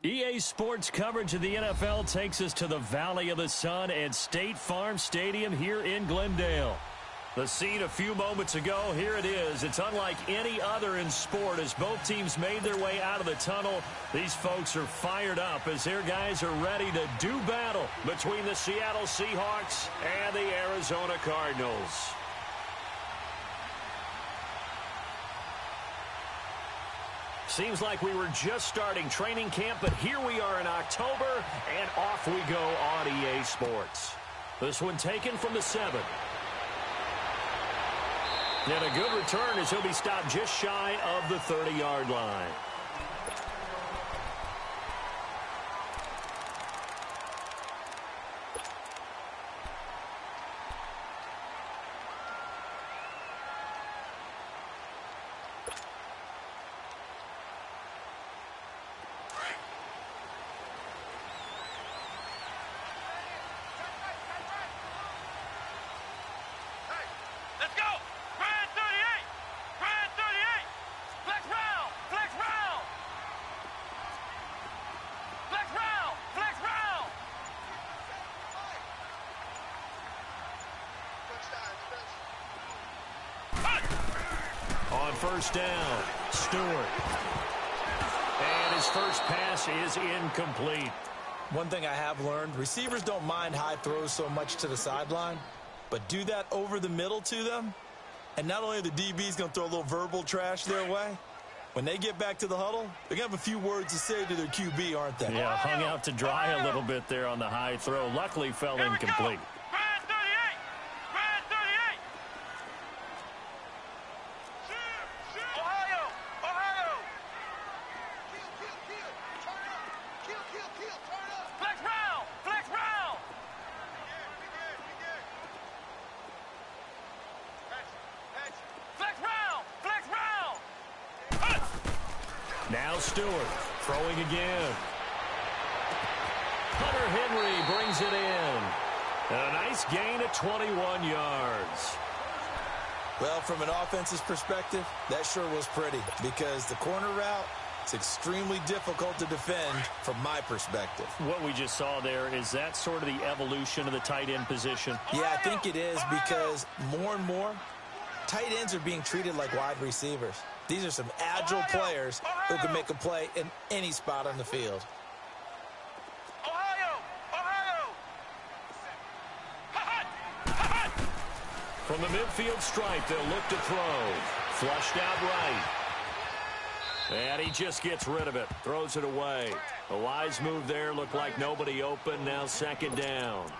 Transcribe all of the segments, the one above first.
EA Sports coverage of the NFL takes us to the Valley of the Sun at State Farm Stadium here in Glendale. The scene a few moments ago, here it is. It's unlike any other in sport as both teams made their way out of the tunnel. These folks are fired up as their guys are ready to do battle between the Seattle Seahawks and the Arizona Cardinals. Seems like we were just starting training camp, but here we are in October, and off we go on EA Sports. This one taken from the 7. And a good return as he'll be stopped just shy of the 30-yard line. First down, Stewart. And his first pass is incomplete. One thing I have learned, receivers don't mind high throws so much to the sideline, but do that over the middle to them, and not only are the DBs going to throw a little verbal trash their way, when they get back to the huddle, they're going to have a few words to say to their QB, aren't they? Yeah, hung out to dry a little bit there on the high throw. Luckily fell incomplete. Now Stewart throwing again. Hunter Henry brings it in. A nice gain at 21 yards. Well, from an offense's perspective, that sure was pretty because the corner route, it's extremely difficult to defend from my perspective. What we just saw there, is that sort of the evolution of the tight end position? Yeah, I think it is because more and more, tight ends are being treated like wide receivers. These are some agile players who can make a play in any spot on the field. From the midfield stripe, they'll look to throw. Flushed out right. And he just gets rid of it. Throws it away. A wise move there. Looked like nobody open. Now second down.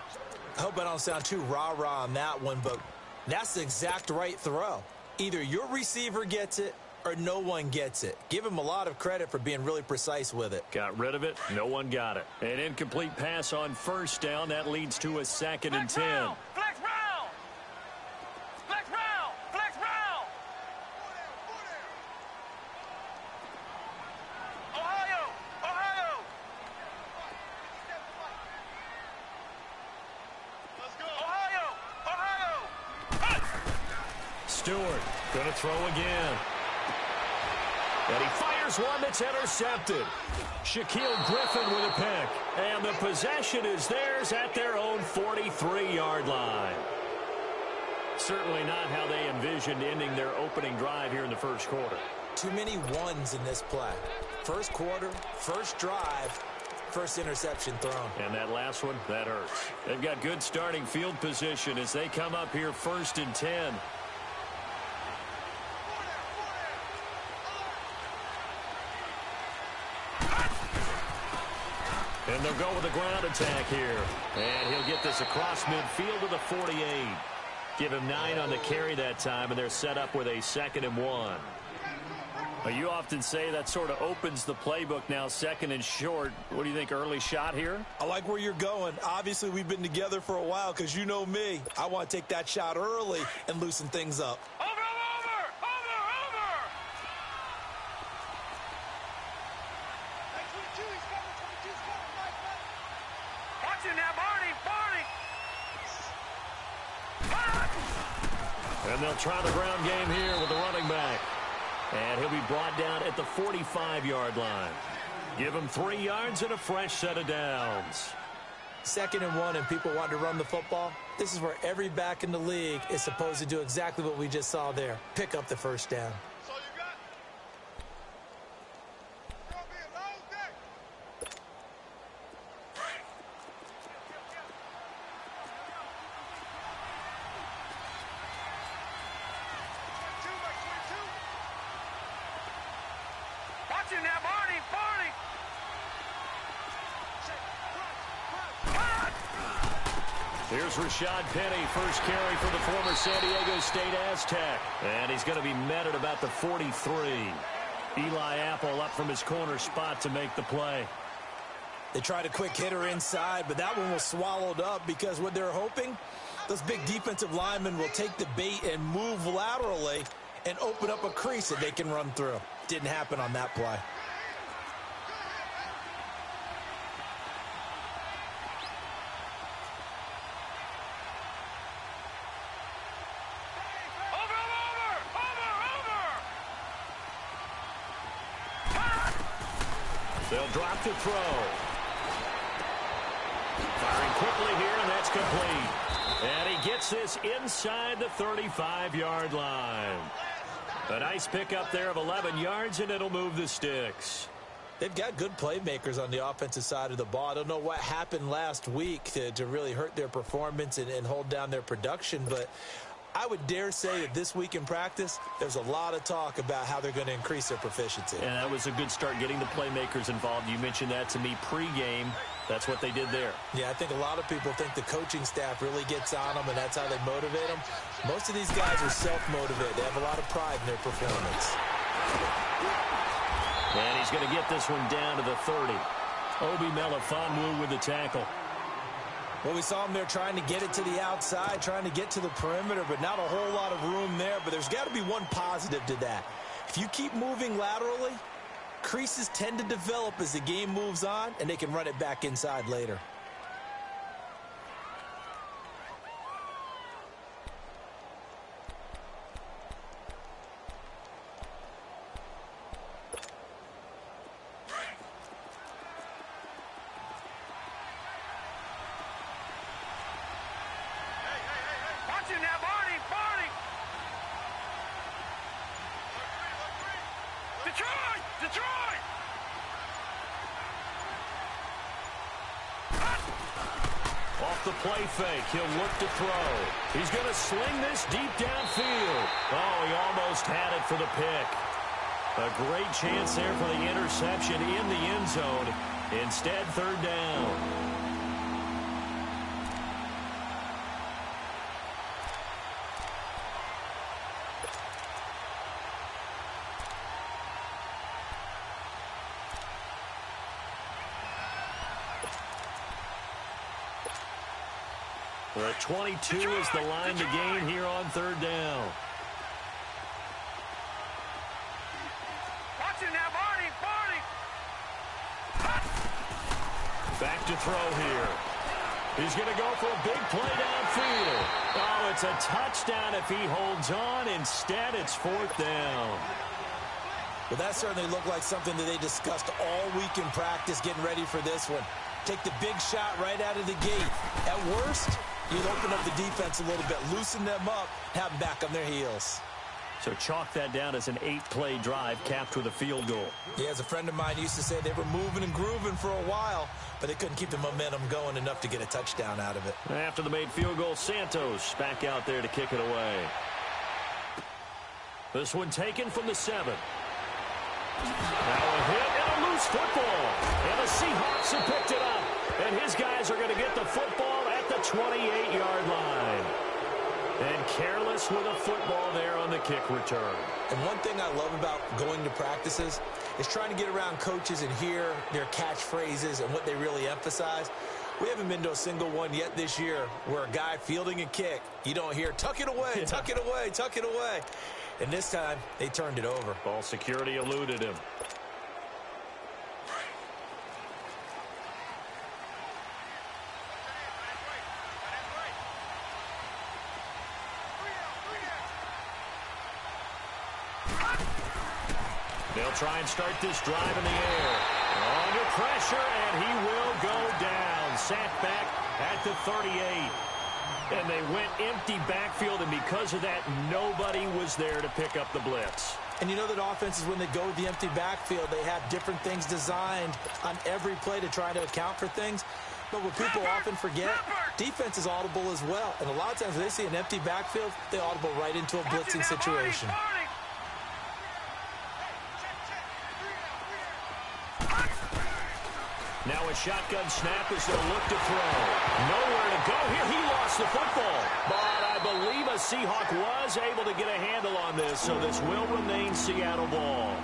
I hope I don't sound too rah-rah on that one, but that's the exact right throw. Either your receiver gets it or no one gets it. Give him a lot of credit for being really precise with it. Got rid of it. No one got it. An incomplete pass on first down. That leads to a 2nd and 10. Flex round! Flex round! Flex round! Ohio! Ohio! Let's go! Ohio! Ohio! Stewart going to throw again. And he fires one that's intercepted. Shaquille Griffin with a pick. And the possession is theirs at their own 43-yard line. Certainly not how they envisioned ending their opening drive here in the first quarter. Too many ones in this play. First quarter, first drive, first interception thrown. And that last one, that hurts. They've got good starting field position as they come up here 1st and 10. And they'll go with a ground attack here. And he'll get this across midfield to the 48. Give him 9 on the carry that time, and they're set up with a 2nd and 1. Well, you often say that sort of opens the playbook now, 2nd and short. What do you think, early shot here? I like where you're going. Obviously, we've been together for a while because you know me. I want to take that shot early and loosen things up. And they'll try the ground game here with the running back. And he'll be brought down at the 45-yard line. Give him 3 yards and a fresh set of downs. 2nd and 1 and people want to run the football. This is where every back in the league is supposed to do exactly what we just saw there. Pick up the first down. So you got. It's gonna be a long day. Watch it now, Barney. Barney. Here's Rashad Penny, first carry for the former San Diego State Aztec. And he's going to be met at about the 43. Eli Apple up from his corner spot to make the play. They tried a quick hitter inside, but that one was swallowed up because what they're hoping, those big defensive linemen will take the bait and move laterally and open up a crease that they can run through. Didn't happen on that play. They'll drop to throw. Firing quickly here, and that's complete. And he gets this inside the 35-yard line. A nice pickup there of 11 yards, and it'll move the sticks. They've got good playmakers on the offensive side of the ball. I don't know what happened last week to really hurt their performance and hold down their production, but I would dare say that this week in practice, there's a lot of talk about how they're going to increase their proficiency. And that was a good start, getting the playmakers involved. You mentioned that to me pregame. That's what they did there. Yeah, I think a lot of people think the coaching staff really gets on them, and that's how they motivate them. Most of these guys are self-motivated. They have a lot of pride in their performance. And he's going to get this one down to the 30. Obi Melifonwu with the tackle. Well, we saw him there trying to get it to the outside, trying to get to the perimeter, but not a whole lot of room there. But there's got to be one positive to that. If you keep moving laterally, creases tend to develop as the game moves on, and they can run it back inside later. The play fake. He'll look to throw. He's going to sling this deep downfield. Oh, he almost had it for the pick. A great chance there for the interception in the end zone. Instead, 3rd down. The 22 is the line to gain here on 3rd down. Watch it now, Barney. Barney. Back to throw here. He's going to go for a big play downfield. Oh, it's a touchdown if he holds on. Instead, it's 4th down. Well, that certainly looked like something that they discussed all week in practice, getting ready for this one. Take the big shot right out of the gate. At worst, you'd open up the defense a little bit, loosen them up, have them back on their heels. So chalk that down as an 8-play drive capped with a field goal. Yeah, as a friend of mine used to say, they were moving and grooving for a while, but they couldn't keep the momentum going enough to get a touchdown out of it. After the made field goal, Santos back out there to kick it away. This one taken from the 7. Now a hit and a loose football. And the Seahawks have picked it up. And his guys are going to get the football at the 28-yard line. And careless with a football there on the kick return. And one thing I love about going to practices is trying to get around coaches and hear their catchphrases and what they really emphasize. We haven't been to a single one yet this year where a guy fielding a kick, you don't hear, tuck it away, tuck it away, tuck it away. And this time, they turned it over. Ball security eluded him. They'll try and start this drive in the air. On and he will go down. Sacked back at the 38. And they went empty backfield, and because of that, nobody was there to pick up the blitz. And you know that offenses, when they go with the empty backfield, they have different things designed on every play to try to account for things. But what people often forget, defense is audible as well. And a lot of times when they see an empty backfield, they audible right into a blitzing situation. Now a shotgun snap as they'll look to throw. Nowhere to go here. He lost the football. But I believe a Seahawk was able to get a handle on this, so this will remain Seattle ball.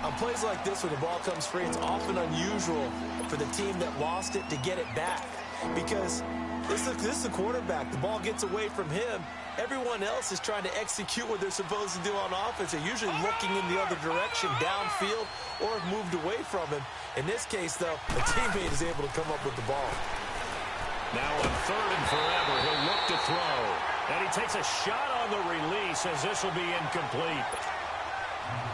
On plays like this, when the ball comes free, it's often unusual for the team that lost it to get it back. Because this is a quarterback. The ball gets away from him. Everyone else is trying to execute what they're supposed to do on offense. They're usually looking in the other direction, downfield, or have moved away from him. In this case, though, a teammate is able to come up with the ball. Now on 3rd and forever, he'll look to throw. And he takes a shot on the release as this will be incomplete.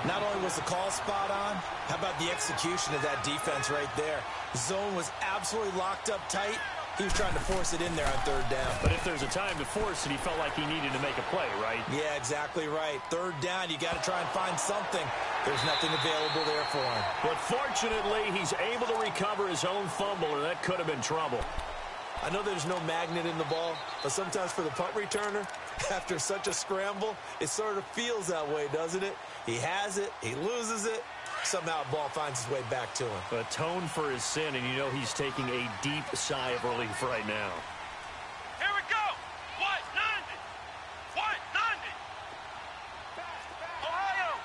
Not only was the call spot on, how about the execution of that defense right there? Zone was absolutely locked up tight. He was trying to force it in there on 3rd down. But if there's a time to force it, he felt like he needed to make a play, right? Yeah, exactly right. 3rd down, you got to try and find something. There's nothing available there for him. But fortunately, he's able to recover his own fumble, or that could have been trouble. I know there's no magnet in the ball, but sometimes for the punt returner, after such a scramble, it sort of feels that way, doesn't it? He has it, he loses it, somehow the ball finds its way back to him. Atone for his sin, and you know he's taking a deep sigh of relief right now. Here we go. White 90. White 90. Ohio.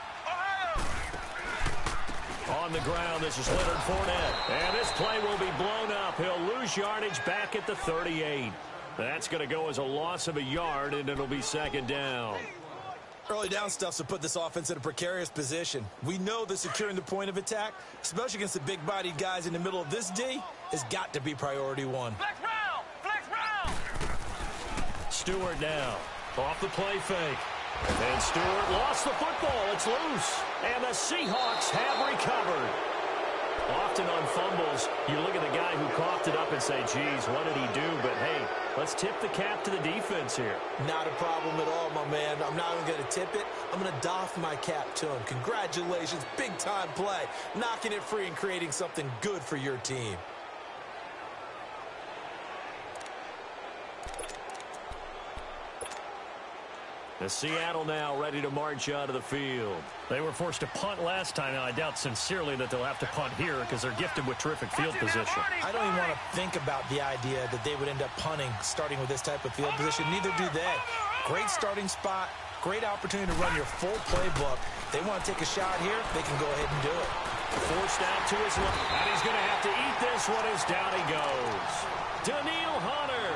On the ground, this is Leonard Fournette. And this play will be blown up. He'll lose yardage back at the 38. That's going to go as a loss of a yard, and it'll be 2nd down. Early down stuff's to put this offense in a precarious position. We know that securing the point of attack, especially against the big-bodied guys in the middle of this D, has got to be priority one. Flex round. Flex round. Stewart now. Off the play fake. And Stewart lost the football. It's loose. And the Seahawks have recovered. Often on fumbles, you look at the guy who coughed it up and say, geez, what did he do? But, hey, let's tip the cap to the defense here. Not a problem at all, my man. I'm not even going to tip it. I'm going to doff my cap to him. Congratulations. Big-time play. Knocking it free and creating something good for your team. The Seattle now ready to march out of the field. They were forced to punt last time. Now, I doubt sincerely that they'll have to punt here because they're gifted with terrific field position. I don't even want to think about the idea that they would end up punting starting with this type of field position. Neither do they. Great starting spot. Great opportunity to run your full playbook. They want to take a shot here. They can go ahead and do it. Forced out to his left. And he's going to have to eat this one as down he goes. Daniil Hunter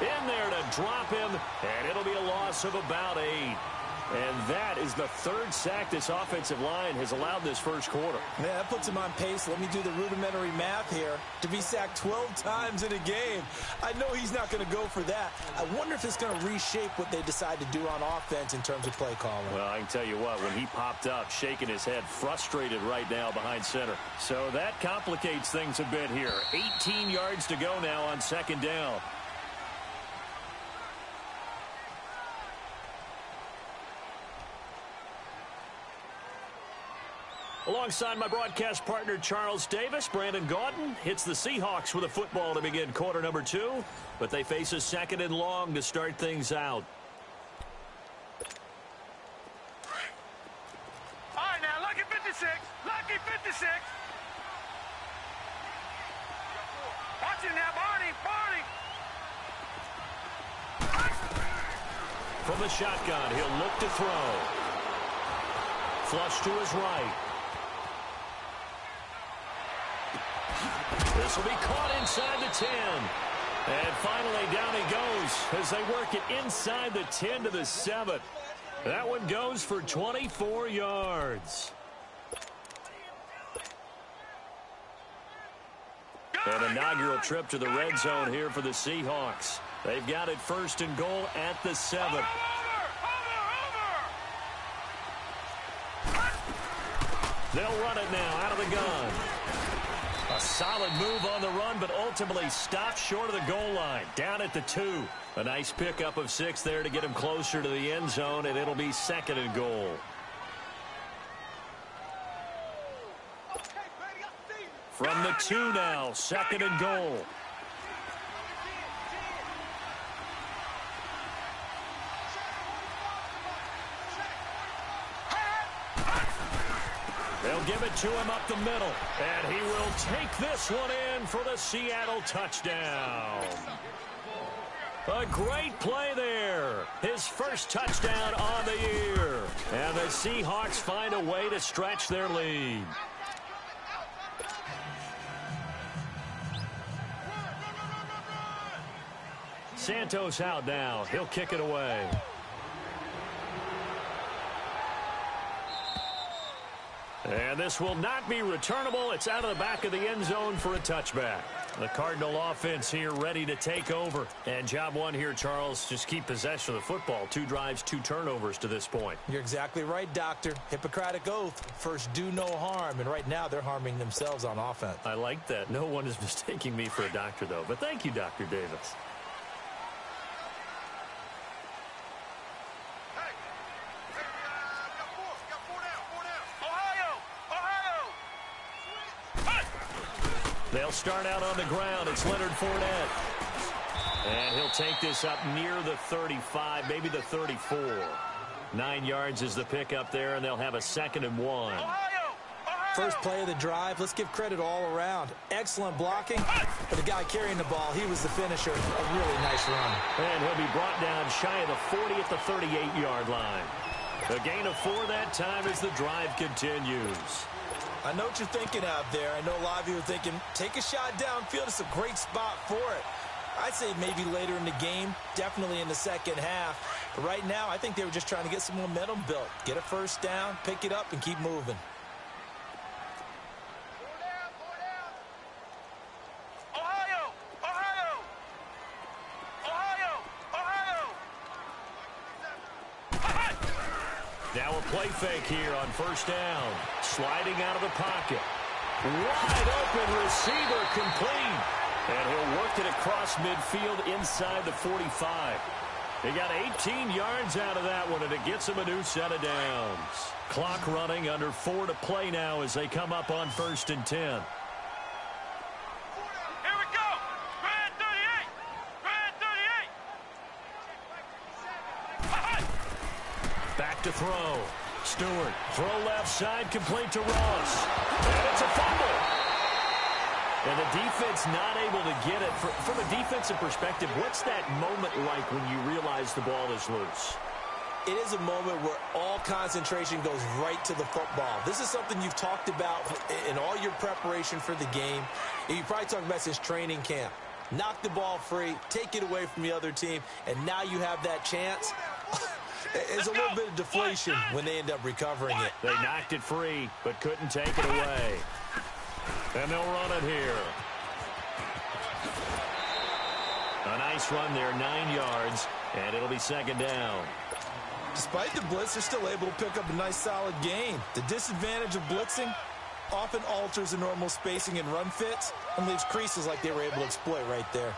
in there to drop him, and it'll be a loss of about 8. And that is the 3rd sack this offensive line has allowed this first quarter. Man, that puts him on pace. Let me do the rudimentary math here. To be sacked 12 times in a game. I know he's not going to go for that. I wonder if it's going to reshape what they decide to do on offense in terms of play calling. Well, I can tell you what, when he popped up, shaking his head, frustrated right now behind center. So that complicates things a bit here. 18 yards to go now on 2nd down. Alongside my broadcast partner, Charles Davis, Brandon Gaudin hits the Seahawks with a football to begin quarter number 2, but they face a 2nd and long to start things out. All right, now, lucky 56. Lucky 56. Watch it now, Barney. Barney. From the shotgun, he'll look to throw. Flush to his right. This will be caught inside the 10. And finally, down he goes as they work it inside the 10 to the 7. That one goes for 24 yards. An inaugural trip to the red zone here for the Seahawks. They've got it 1st and goal at the 7. They'll run it now out of the gun. A solid move on the run, but ultimately stopped short of the goal line. Down at the 2. A nice pickup of 6 there to get him closer to the end zone, and it'll be 2nd and goal. From the 2 now, 2nd and goal. They'll give it to him up the middle, and he will take this one in for the Seattle touchdown. A great play there. His first touchdown on the year. And the Seahawks find a way to stretch their lead. Santos out now. He'll kick it away. And this will not be returnable. It's out of the back of the end zone for a touchback. The Cardinal offense here ready to take over. And job one here, Charles, just keep possession of the football. 2 drives, 2 turnovers to this point. You're exactly right, Doctor. Hippocratic oath. First, do no harm. And right now, they're harming themselves on offense. I like that. No one is mistaking me for a doctor, though. But thank you, Dr. Davis. They'll start out on the ground. It's Leonard Fournette. And he'll take this up near the 35, maybe the 34. 9 yards is the pickup there, and they'll have a 2nd and 1. First play of the drive. Let's give credit all around. Excellent blocking. But the guy carrying the ball, he was the finisher. A really nice run. And he'll be brought down shy of the 40 at the 38-yard line. A gain of 4 that time as the drive continues. I know what you're thinking out there. I know a lot of you are thinking, take a shot downfield. It's a great spot for it. I'd say maybe later in the game, definitely in the second half. But right now, I think they were just trying to get some momentum built. Get a first down, pick it up, and keep moving. Now a play fake here on first down. Sliding out of the pocket. Wide open receiver complete. And he'll work it across midfield inside the 45. He got 18 yards out of that one, and it gets him a new set of downs. Clock running, under 4 to play now as they come up on 1st and 10. Here we go. Grand 38. Grand 38. Back to throw. Stewart, throw left side, complete to Ross. And it's a fumble. And the defense not able to get it. From a defensive perspective, what's that moment like when you realize the ball is loose? It is a moment where all concentration goes right to the football. This is something you've talked about in all your preparation for the game. And you probably talked about since training camp. Knock the ball free, take it away from the other team, and now you have that chance. It's a little bit of deflation when they end up recovering it. They knocked it free, but couldn't take it away. And they'll run it here. A nice run there, 9 yards, and it'll be 2nd down. Despite the blitz, they're still able to pick up a nice solid gain. The disadvantage of blitzing often alters the normal spacing and run fits and leaves creases like they were able to exploit right there.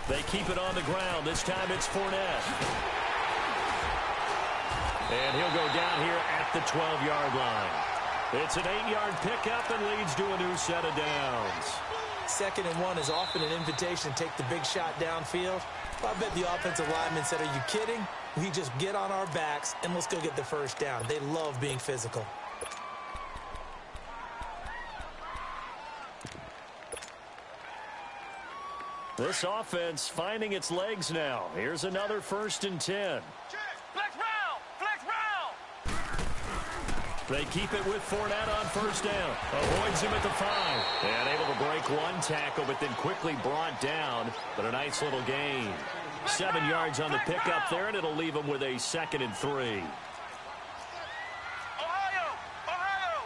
They keep it on the ground. This time it's Fournette. And he'll go down here at the 12-yard line. It's an 8-yard pickup and leads to a new set of downs. 2nd and 1 is often an invitation to take the big shot downfield. I bet the offensive lineman said, are you kidding? We just get on our backs and let's go get the first down. They love being physical. This offense finding its legs now. Here's another 1st and 10. Flex round! Flex round! They keep it with Fournette on 1st down. Avoids him at the 5. And able to break one tackle, but then quickly brought down. But a nice little gain. 7 yards on the pickup there, and it'll leave him with a 2nd and 3. Ohio! Ohio!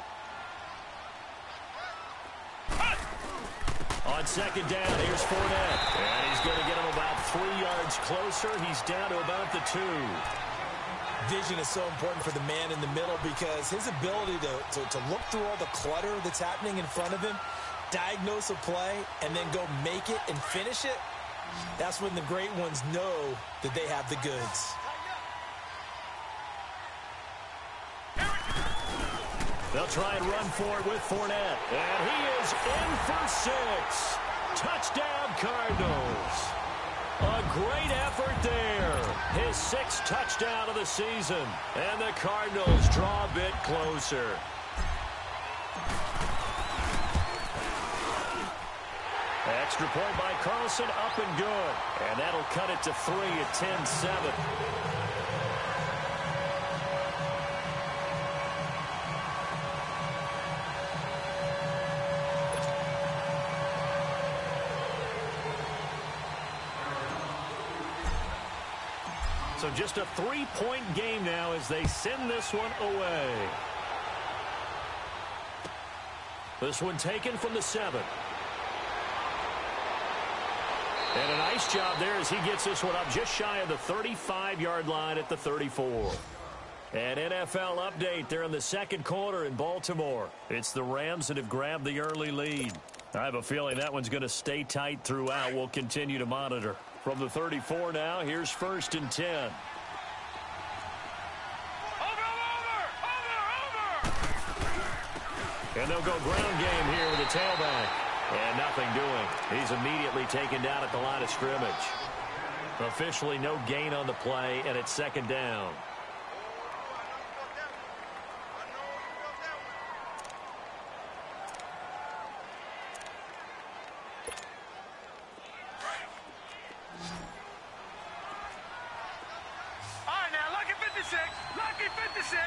On second down, here's Fournette. And he's going to get him about 3 yards closer. He's down to about the 2. Vision is so important for the man in the middle because his ability to look through all the clutter that's happening in front of him, diagnose a play, and then go make it and finish it, that's when the great ones know that they have the goods. They'll try and run for it with Fournette. And he is in for 6. Touchdown, Cardinals. A great effort there. His 6th touchdown of the season. And the Cardinals draw a bit closer. Extra point by Carlson, up and good. And that'll cut it to 3 at 10-7. So just a 3-point game now as they send this one away. This one taken from the 7. And a nice job there as he gets this one up just shy of the 35-yard line at the 34. An NFL update there in the second quarter in Baltimore. It's the Rams that have grabbed the early lead. I have a feeling that one's going to stay tight throughout. We'll continue to monitor. From the 34 now, here's 1st and 10. And they'll go ground game here with the tailback. And nothing doing. He's immediately taken down at the line of scrimmage. Officially no gain on the play, and it's 2nd down. All right, now, lucky 56. Lucky 56.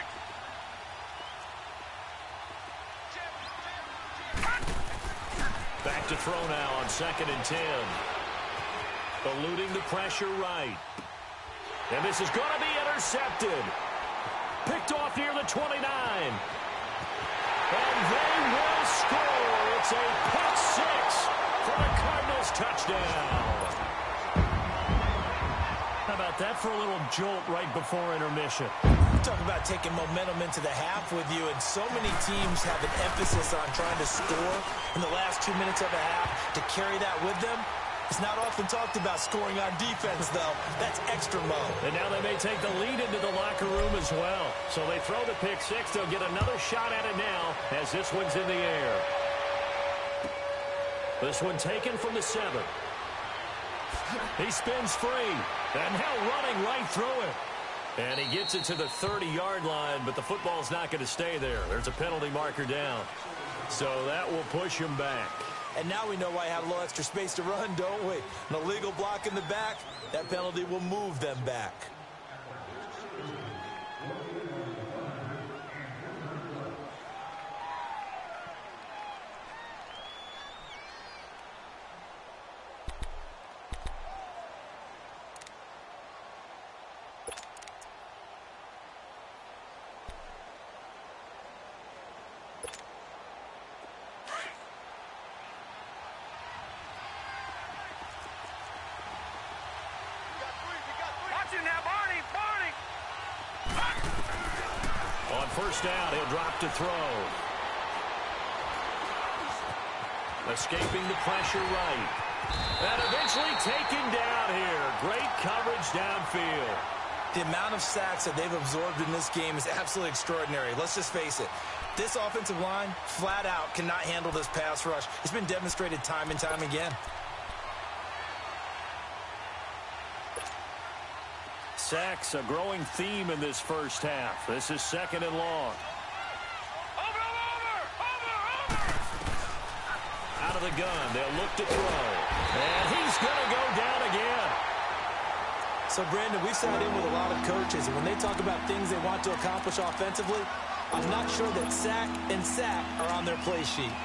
Back to throw now on 2nd and 10. Eluding the pressure right. And this is going to be intercepted. Picked off near the 29. And they will score. It's a pick 6 for the Cardinals touchdown. How about that for a little jolt right before intermission? Talk about taking momentum into the half with you, and so many teams have an emphasis on trying to score in the last 2 minutes of a half to carry that with them. It's not often talked about scoring on defense, though. That's extra mode. And now they may take the lead into the locker room as well. So they throw the pick 6. They'll get another shot at it now as this one's in the air. This one taken from the 7. He spins free. And now running right through it. And he gets it to the 30-yard line, but the football's not going to stay there. There's a penalty marker down. So that will push him back. And now we know why I have a little extra space to run, don't we? An illegal block in the back, that penalty will move them back. On 1st down, he'll drop to throw. Escaping the pressure right. And eventually taken down here. Great coverage downfield. The amount of sacks that they've absorbed in this game is absolutely extraordinary. Let's just face it. This offensive line, flat out, cannot handle this pass rush. It's been demonstrated time and time again. Sacks, a growing theme in this first half. This is 2nd and long. Over. Out of the gun, they'll look to throw. And he's going to go down again. So, Brandon, we've sat in with a lot of coaches, and when they talk about things they want to accomplish offensively, I'm not sure that sack and sack are on their play sheet.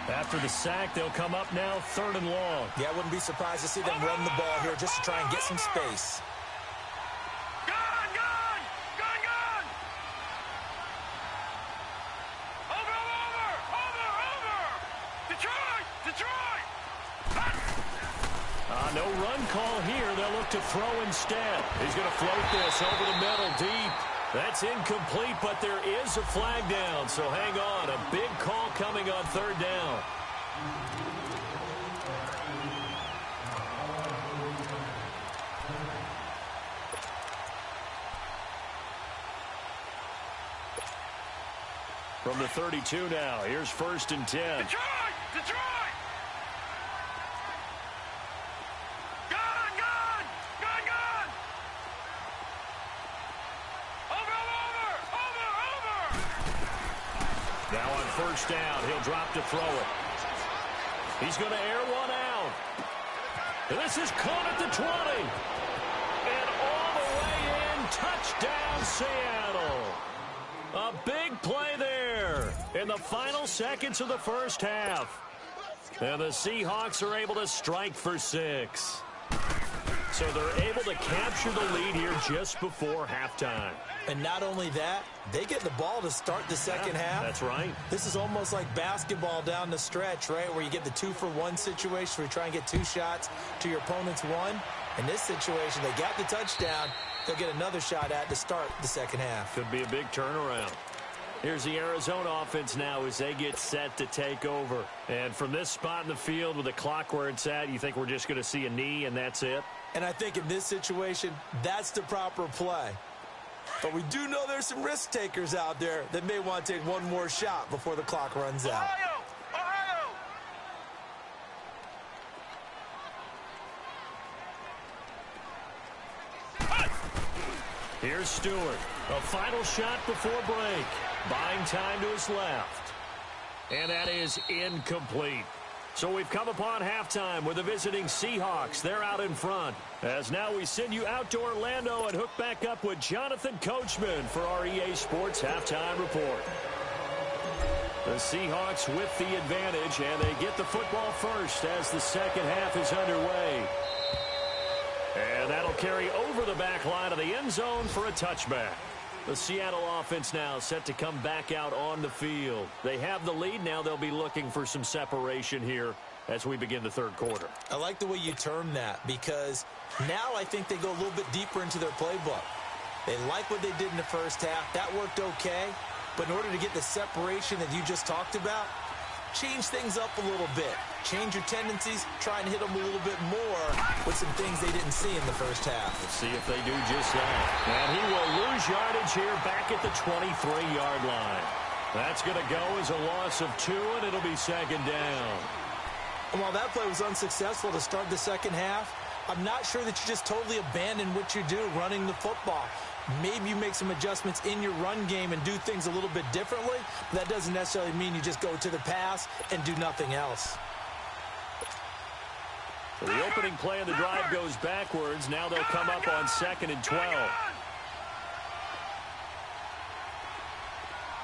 After the sack, they'll come up now 3rd and long. Yeah, I wouldn't be surprised to see them run the ball here just to try and get some space. Gun! Over. no run call here. They'll look to throw instead. He's going to float this over the middle deep. That's incomplete, but there is a flag down, so hang on. A big call coming on third down. From the 32 now, here's 1st and 10. Detroit! Detroit! Gone! Gone! Gone! Gone! Over! Now on 1st down, he'll drop to throw it. He's going to air one out. And this is caught at the 20. And all the way in, touchdown Seattle. A big play there in the final seconds of the first half. And the Seahawks are able to strike for 6. So they're able to capture the lead here just before halftime. And not only that, they get the ball to start the second half. That's right. This is almost like basketball down the stretch, right, where you get the 2-for-1 situation where you try and get 2 shots to your opponent's 1. In this situation, they got the touchdown. They'll get another shot at to start the second half. Could be a big turnaround. Here's the Arizona offense now as they get set to take over. And from this spot in the field with the clock where it's at, you think we're just going to see a knee and that's it? And I think in this situation, that's the proper play. But we do know there's some risk takers out there that may want to take one more shot before the clock runs out. Ohio! Ohio! Here's Stewart. A final shot before break. Buying time to his left. And that is incomplete. So we've come upon halftime with the visiting Seahawks. They're out in front. As now we send you out to Orlando and hook back up with Jonathan Coachman for our EA Sports Halftime Report. The Seahawks with the advantage, and they get the football first as the second half is underway. And that'll carry over the back line of the end zone for a touchback. The Seattle offense now set to come back out on the field. They have the lead. Now they'll be looking for some separation here as we begin the third quarter. I like the way you term that because now I think they go a little bit deeper into their playbook. They like what they did in the first half. That worked okay. But in order to get the separation that you just talked about, change things up a little bit. Change your tendencies. Try and hit them a little bit more with some things they didn't see in the first half. Let's see if they do just that. And he will lose yardage here back at the 23-yard line. That's going to go as a loss of 2, and it'll be second down. And while that play was unsuccessful to start the second half, I'm not sure that you just totally abandon what you do running the football. Maybe you make some adjustments in your run game and do things a little bit differently. But that doesn't necessarily mean you just go to the pass and do nothing else. So the opening play of the drive goes backwards. Now they'll come up on 2nd and 12. All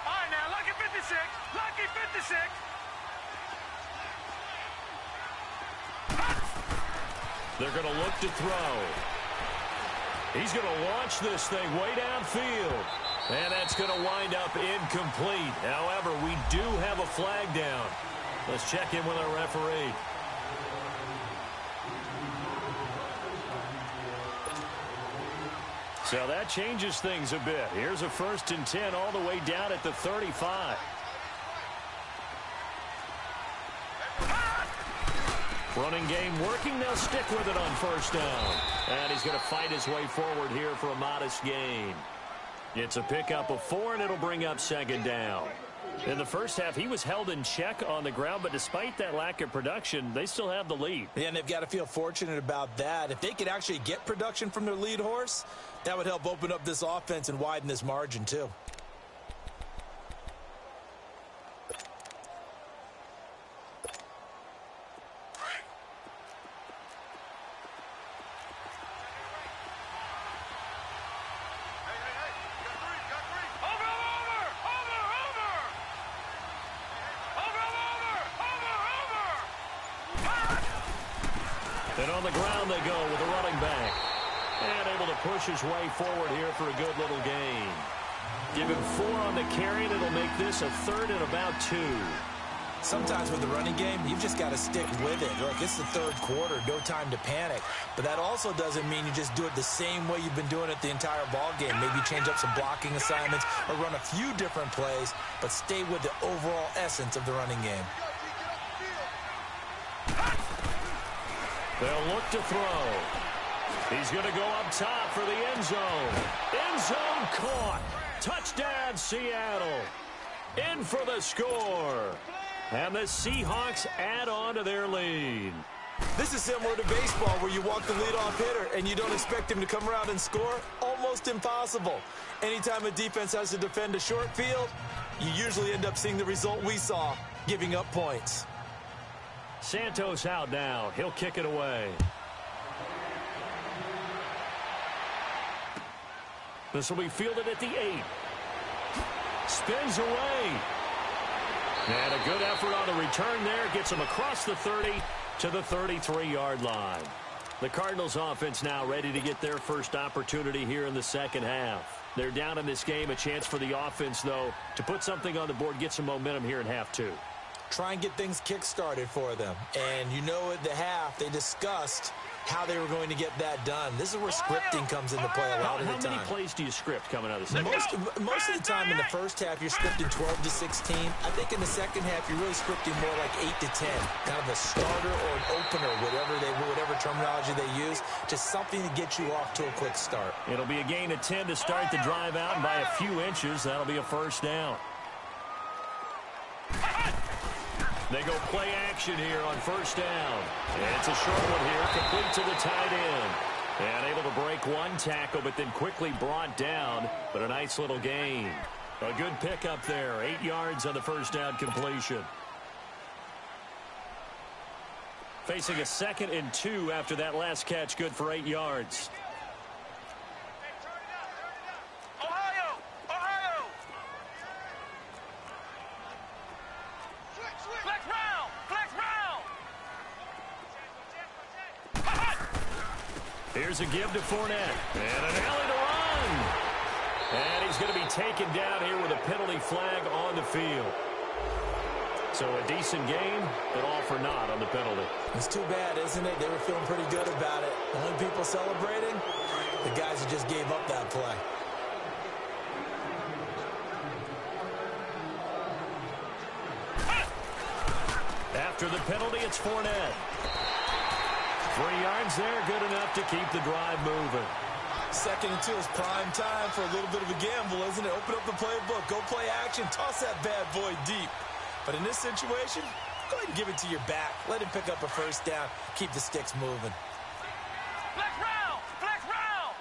right, now, lucky 56. Lucky 56. They're going to look to throw. He's going to launch this thing way downfield. And that's going to wind up incomplete. However, we do have a flag down. Let's check in with our referee. So that changes things a bit. Here's a 1st and 10 all the way down at the 35. Running game working. They'll stick with it on 1st down. And he's going to fight his way forward here for a modest gain. It's a pickup of 4, and it'll bring up 2nd down. In the first half, he was held in check on the ground, but despite that lack of production, they still have the lead. Yeah, and they've got to feel fortunate about that. If they could actually get production from their lead horse, that would help open up this offense and widen this margin too. And on the ground they go with the running back. And able to push his way forward here for a good little gain. Give him 4 on the carry, and it'll make this a 3rd and about 2. Sometimes with the running game, you've just got to stick with it. Look, it's the third quarter, no time to panic. But that also doesn't mean you just do it the same way you've been doing it the entire ball game. Maybe change up some blocking assignments or run a few different plays, but stay with the overall essence of the running game. They'll look to throw. He's going to go up top for the end zone. End zone caught. Touchdown, Seattle. In for the score. And the Seahawks add on to their lead. This is similar to baseball where you walk the leadoff hitter and you don't expect him to come around and score. Almost impossible. Anytime a defense has to defend a short field, you usually end up seeing the result we saw, giving up points. Santos out now. He'll kick it away. This will be fielded at the 8. Spins away. And a good effort on the return there. Gets him across the 30 to the 33-yard line. The Cardinals offense now ready to get their first opportunity here in the second half. They're down in this game. A chance for the offense, though, to put something on the board, get some momentum here in half 2. Try and get things kick-started for them. And you know at the half, they discussed how they were going to get that done. This is where scripting comes into play a lot of the time. How many plays do you script coming out of the second? Most of the time in the first half, you're scripting 12 to 16. I think in the second half, you're really scripting more like 8 to 10. Kind of a starter or an opener, whatever terminology they use. Just something to get you off to a quick start. It'll be a gain of 10 to start the drive out, and by a few inches, that'll be a first down. They go play action here on first down. And it's a short one here, complete to the tight end. And able to break one tackle, but then quickly brought down. But a nice little gain. A good pickup there. 8 yards on the first down completion. Facing a 2nd and 2 after that last catch, good for 8 yards. Here's a give to Fournette. And an alley to run. And he's going to be taken down here with a penalty flag on the field. So a decent game, but all for naught on the penalty. It's too bad, isn't it? They were feeling pretty good about it. The only people celebrating, the guys who just gave up that play. After the penalty, it's Fournette. 3 yards there, good enough to keep the drive moving. 2nd and 2 is prime time for a little bit of a gamble, isn't it? Open up the playbook, go play action, toss that bad boy deep. But in this situation, go ahead and give it to your back. Let him pick up a first down, keep the sticks moving. Flex round! Flex round!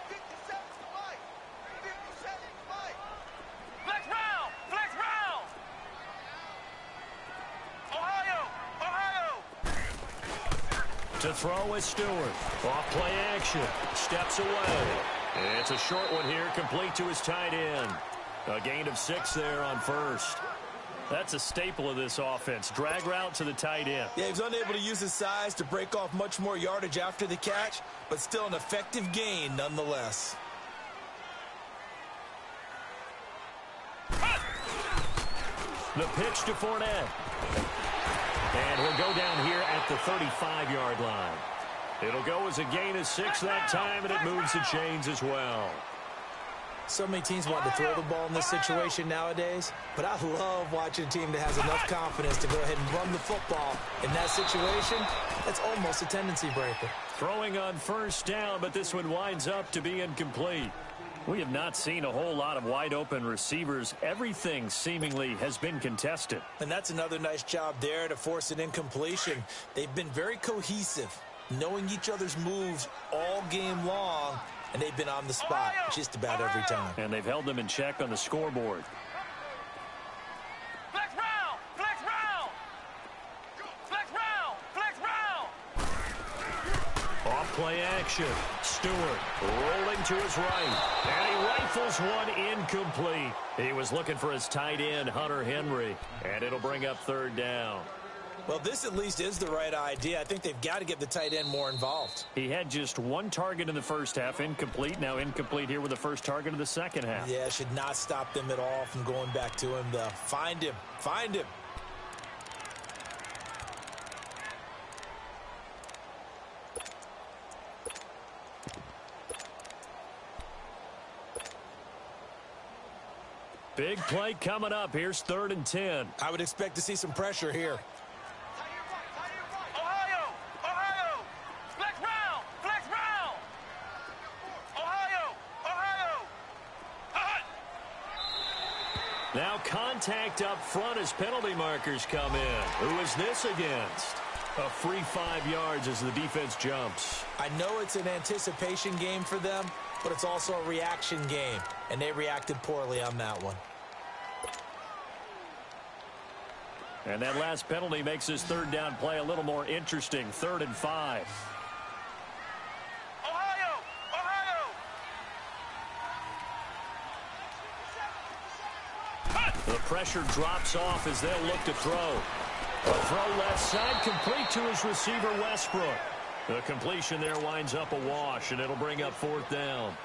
57 Mike! 57 Mike! Flex round! Flex round! Ohio! Ohio! To throw is Stewart. Off play action. Steps away. It's a short one here, complete to his tight end. A gain of 6 there on first. That's a staple of this offense. Drag route to the tight end. Yeah, he was unable to use his size to break off much more yardage after the catch, but still an effective gain nonetheless. The pitch to Fournette. And he'll go down here at the 35-yard line. It'll go as a gain of 6 that time, and it moves the chains as well. So many teams want to throw the ball in this situation nowadays, but I love watching a team that has enough confidence to go ahead and run the football. In that situation, that's almost a tendency breaker. Throwing on first down, but this one winds up to be incomplete. We have not seen a whole lot of wide-open receivers. Everything seemingly has been contested. And that's another nice job there to force an incompletion. They've been very cohesive, knowing each other's moves all game long, and they've been on the spot just about every time. And they've held them in check on the scoreboard. Flex round! Flex round! Flex round! Flex round! Off play action. Stewart rolling to his right. And he rifles one incomplete. He was looking for his tight end, Hunter Henry. And it'll bring up third down. Well, this at least is the right idea. I think they've got to get the tight end more involved. He had just one target in the first half, incomplete. Now incomplete here with the first target of the second half. Yeah, should not stop them at all from going back to him, though. Find him. Find him. Big play coming up. Here's 3rd and 10. I would expect to see some pressure here. Ohio! Ohio! Flex round! Flex round! Ohio! Ohio! Hut! Now contact up front as penalty markers come in. Who is this against? A free 5 yards as the defense jumps. I know it's an anticipation game for them, but it's also a reaction game, and they reacted poorly on that one. And that last penalty makes this 3rd down play a little more interesting. 3rd and 5. Ohio! Ohio! The pressure drops off as they'll look to throw. A throw left side, complete to his receiver, Westbrook. The completion there winds up a wash, and it'll bring up 4th down.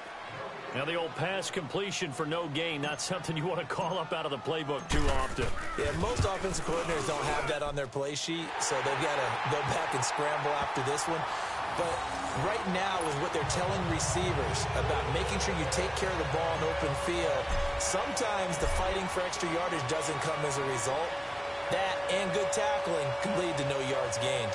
Now the old pass completion for no gain, not something you want to call up out of the playbook too often. Yeah, most offensive coordinators don't have that on their play sheet, so they've got to go back and scramble after this one. But right now, with what they're telling receivers about making sure you take care of the ball in open field, sometimes the fighting for extra yardage doesn't come as a result. That and good tackling can lead to no yards gained.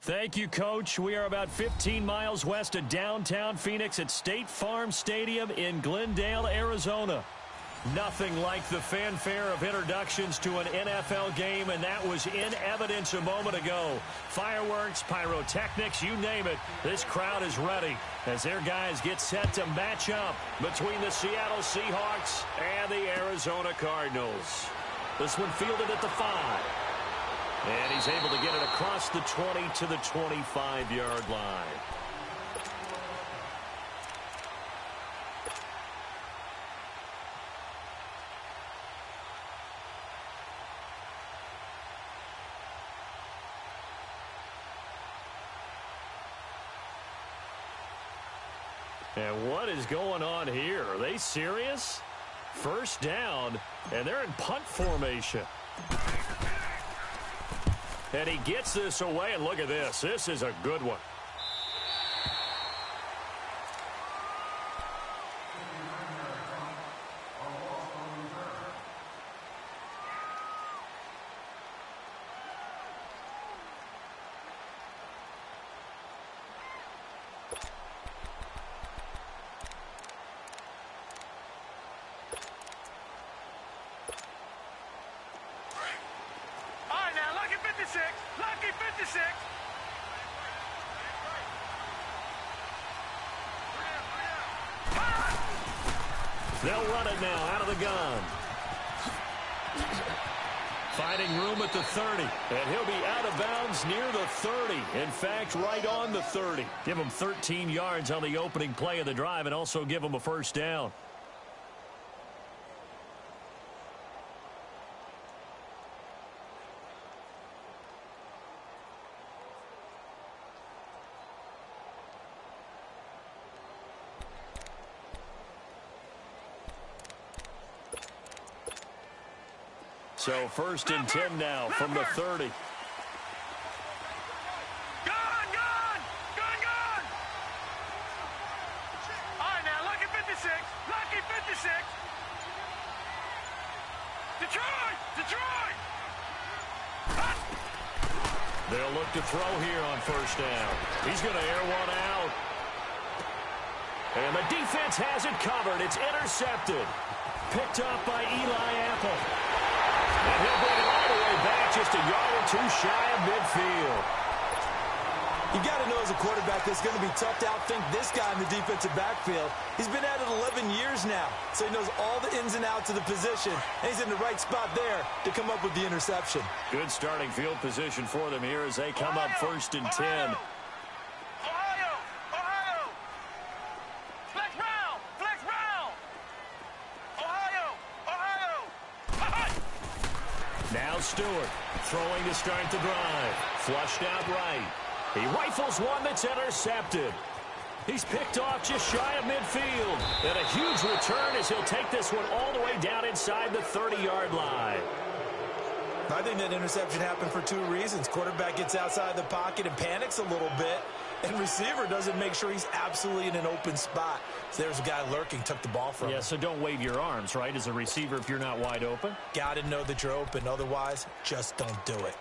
Thank you, Coach. We are about 15 miles west of downtown Phoenix at State Farm Stadium in Glendale, Arizona. Nothing like the fanfare of introductions to an NFL game, and that was in evidence a moment ago. Fireworks, pyrotechnics, you name it. This crowd is ready as their guys get set to match up between the Seattle Seahawks and the Arizona Cardinals. This one fielded at the 5. And he's able to get it across the 20 to the 25-yard line. And what is going on here? Are they serious? First down, and they're in punt formation. And he gets this away, and look at this. This is a good one. Lucky 56. They'll run it now out of the gun. Finding room at the 30. And he'll be out of bounds near the 30. In fact, right on the 30. Give him 13 yards on the opening play of the drive and also give him a first down. So first and 10 now from the 30. Gone, gone, gone, gone. All right, now, lucky 56, lucky 56. Detroit, Detroit. They'll look to throw here on first down. He's going to air one out. And the defense has it covered. It's intercepted. Picked up by Eli Apple. And he'll bring it all the way back just a yard or two shy of midfield. You got to know as a quarterback it's going to be tough to outthink this guy in the defensive backfield. He's been at it 11 years now, so he knows all the ins and outs of the position, and he's in the right spot there to come up with the interception. Good starting field position for them here as they come up first and 10. Ohio, Ohio. Flex round, flex round. Ohio, Ohio. Now Stewart throwing to start the drive. Flushed out right. He rifles one that's intercepted. He's picked off just shy of midfield. And a huge return as he'll take this one all the way down inside the 30-yard line. I think that interception happened for two reasons. Quarterback gets outside the pocket and panics a little bit, and receiver doesn't make sure he's absolutely in an open spot. So there's a guy lurking, took the ball from him. Yeah, so don't wave your arms, right, as a receiver if you're not wide open. Got to know that you're open. Otherwise, just don't do it.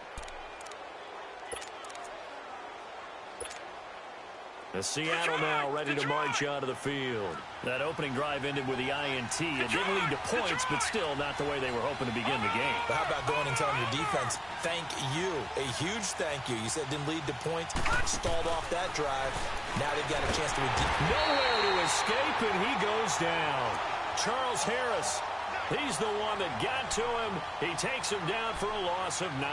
The Seattle now ready to march onto the field. That opening drive ended with the INT. It didn't lead to points, but still not the way they were hoping to begin the game. But how about going and telling your defense, thank you, a huge thank you. You said it didn't lead to points, stalled off that drive. Now they've got a chance to redeem. Nowhere to escape, and he goes down. Charles Harris, he's the one that got to him. He takes him down for a loss of 9.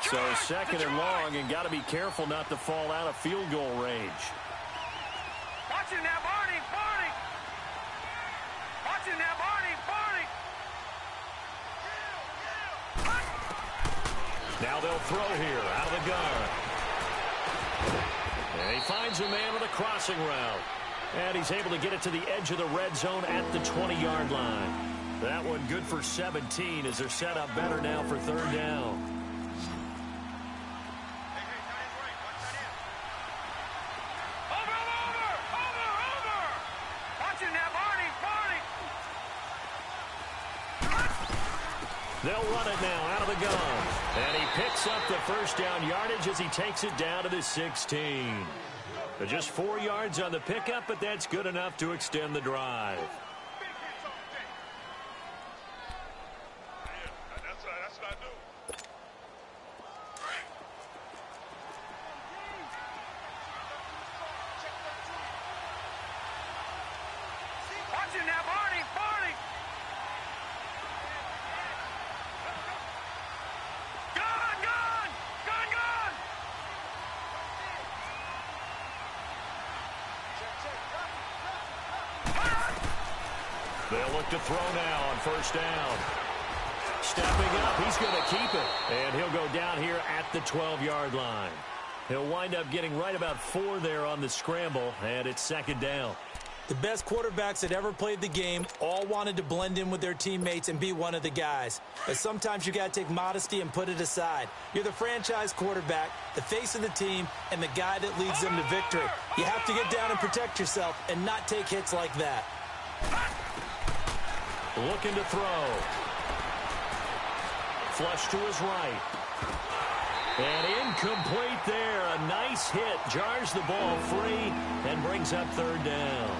So second and long, and got to be careful not to fall out of field goal range. Watch it now, Barney, Barney. Watch it now, Barney, Barney. Now they'll throw here out of the gun. And he finds a man with a crossing route. And he's able to get it to the edge of the red zone at the 20-yard line. That one good for 17 as they're set up better now for third down. They'll run it now out of the gun. And he picks up the first down yardage as he takes it down to the 16. Just 4 yards on the pickup, but that's good enough to extend the drive. That's what I do. Watch it now, Barney, Barney. Gone, gone, gone, gone. They'll look to throw now on first down. Stepping up, he's going to keep it. And he'll go down here at the 12-yard line. He'll wind up getting right about 4 there on the scramble, and it's second down. The best quarterbacks that ever played the game all wanted to blend in with their teammates and be one of the guys. But sometimes you got to take modesty and put it aside. You're the franchise quarterback, the face of the team, and the guy that leads them to victory. You have to get down and protect yourself and not take hits like that. Looking to throw. Flush to his right. And incomplete there. A nice hit. Jars the ball free and brings up third down.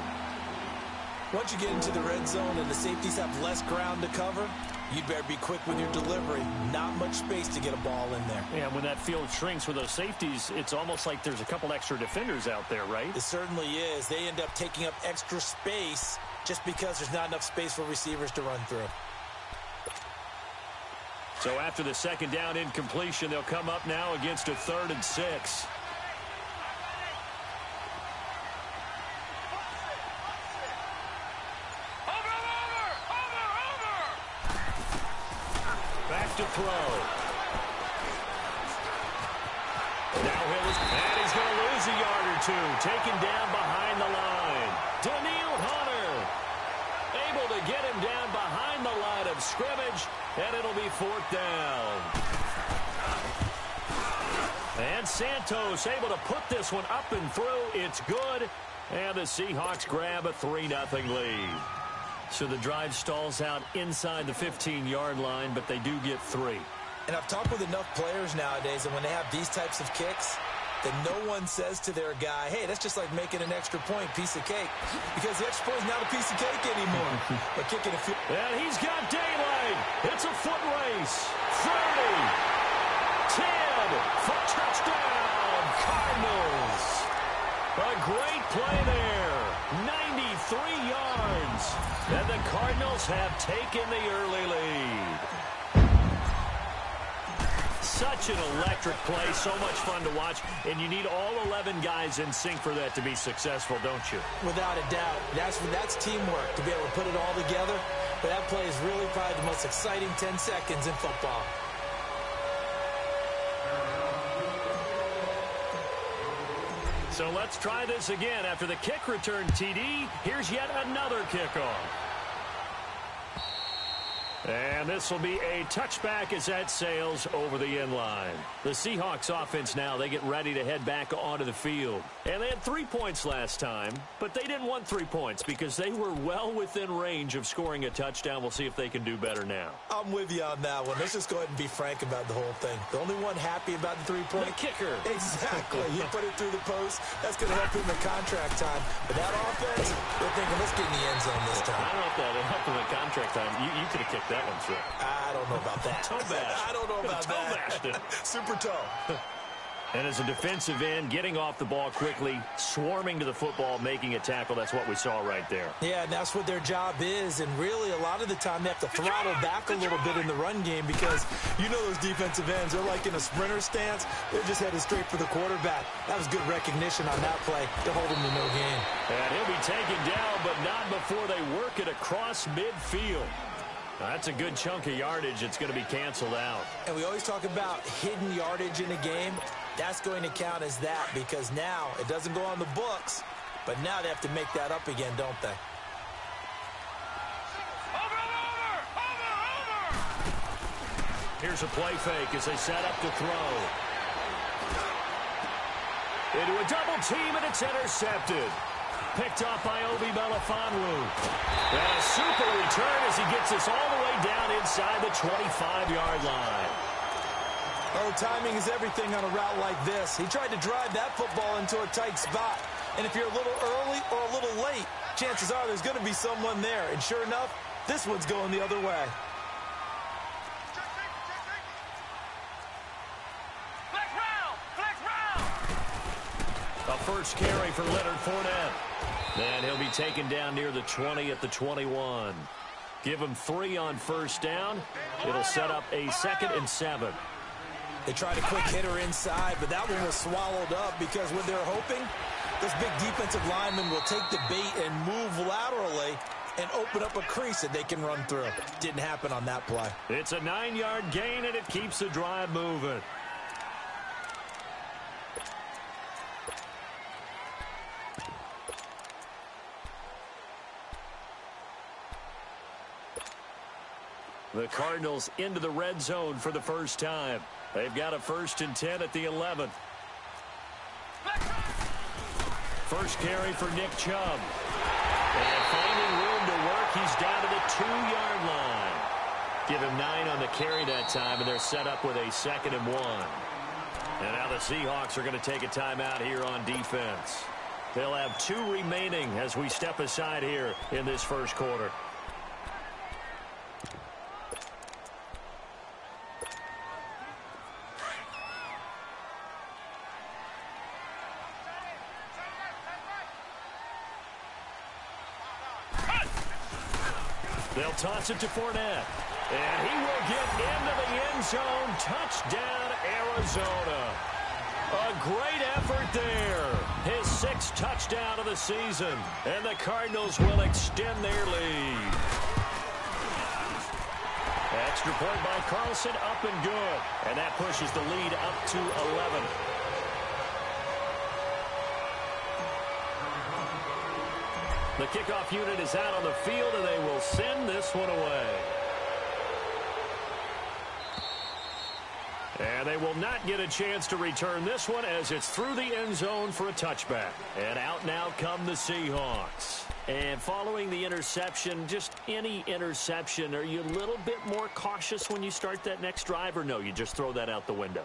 Once you get into the red zone and the safeties have less ground to cover, you'd better be quick with your delivery. Not much space to get a ball in there. Yeah, when that field shrinks with those safeties, it's almost like there's a couple extra defenders out there, right? It certainly is. They end up taking up extra space just because there's not enough space for receivers to run through. So after the second down incompletion, they'll come up now against a 3rd and 6. Back to throw. Now he's going to lose a yard or 2. Taken down behind the line. Daniil Hunter able to get him down behind the line of scrimmage, and it'll be 4th down. And Santos able to put this one up and through. It's good, and the Seahawks grab a 3-0 lead. So the drive stalls out inside the 15-yard line, but they do get 3. And I've talked with enough players nowadays, and when they have these types of kicks, that no one says to their guy, hey, that's just like making an extra point, piece of cake. Because the extra point is not a piece of cake anymore. But kicking a field. And he's got daylight. It's a foot race. 30. 10. For touchdown. Cardinals. A great play there. 93 yards. And the Cardinals have taken the early lead. Such an electric play, so much fun to watch, and you need all 11 guys in sync for that to be successful, don't you? Without a doubt. That's teamwork, to be able to put it all together. But that play is really probably the most exciting 10 seconds in football. So let's try this again. After the kick return TD, here's yet another kickoff. And this will be a touchback as that sails over the end line. The Seahawks offense now, they get ready to head back onto the field. And they had 3 points last time, but they didn't want 3 points because they were well within range of scoring a touchdown. We'll see if they can do better now. I'm with you on that one. Let's just go ahead and be frank about the whole thing. The only one happy about the 3-point. The kicker. Exactly. He put it through the post. That's going to help him in contract time. But that offense, they're thinking, let's get in the end zone this time. I don't know if that helped him in contract time. You could have kicked that one through. I don't know about that. Toe bash. I don't know about that. Super toe. And as a defensive end, getting off the ball quickly, swarming to the football, making a tackle, that's what we saw right there. Yeah, and that's what their job is. And really, a lot of the time, they have to throttle back a little bit in the run game because you know those defensive ends, they're like in a sprinter stance. They're just headed straight for the quarterback. That was good recognition on that play to hold him to no gain. And he'll be taken down, but not before they work it across midfield. That's a good chunk of yardage. It's going to be canceled out. And we always talk about hidden yardage in a game. That's going to count as that because now it doesn't go on the books, but now they have to make that up again, don't they? Here's a play fake as they set up to throw. Into a double team, and it's intercepted. Picked off by Obi Melifonwu. And a super return as he gets us all the way down inside the 25-yard line. Oh, timing is everything on a route like this. He tried to drive that football into a tight spot. And if you're a little early or a little late, chances are there's going to be someone there. And sure enough, this one's going the other way. A first carry for Leonard Fournette. And he'll be taken down near the 20 at the 21. Give him 3 on first down. It'll set up a 2nd and 7. They tried a quick hitter inside, but that one was swallowed up because what they're hoping, those big defensive linemen will take the bait and move laterally and open up a crease that they can run through. Didn't happen on that play. It's a 9-yard gain, and it keeps the drive moving. The Cardinals into the red zone for the first time. They've got a 1st and 10 at the 11th. First carry for Nick Chubb. And finding room to work, he's down to the 2-yard line. Give him 9 on the carry that time, and they're set up with a 2nd and 1. And now the Seahawks are going to take a timeout here on defense. They'll have 2 remaining as we step aside here in this first quarter. They'll toss it to Fournette. And he will get into the end zone. Touchdown, Arizona. A great effort there. His 6th touchdown of the season. And the Cardinals will extend their lead. Extra point by Carlson, up and good. And that pushes the lead up to 11. The kickoff unit is out on the field, and they will send this one away. And they will not get a chance to return this one as it's through the end zone for a touchback. And out now come the Seahawks. And following the interception, just any interception, are you a little bit more cautious when you start that next drive, or no, you just throw that out the window?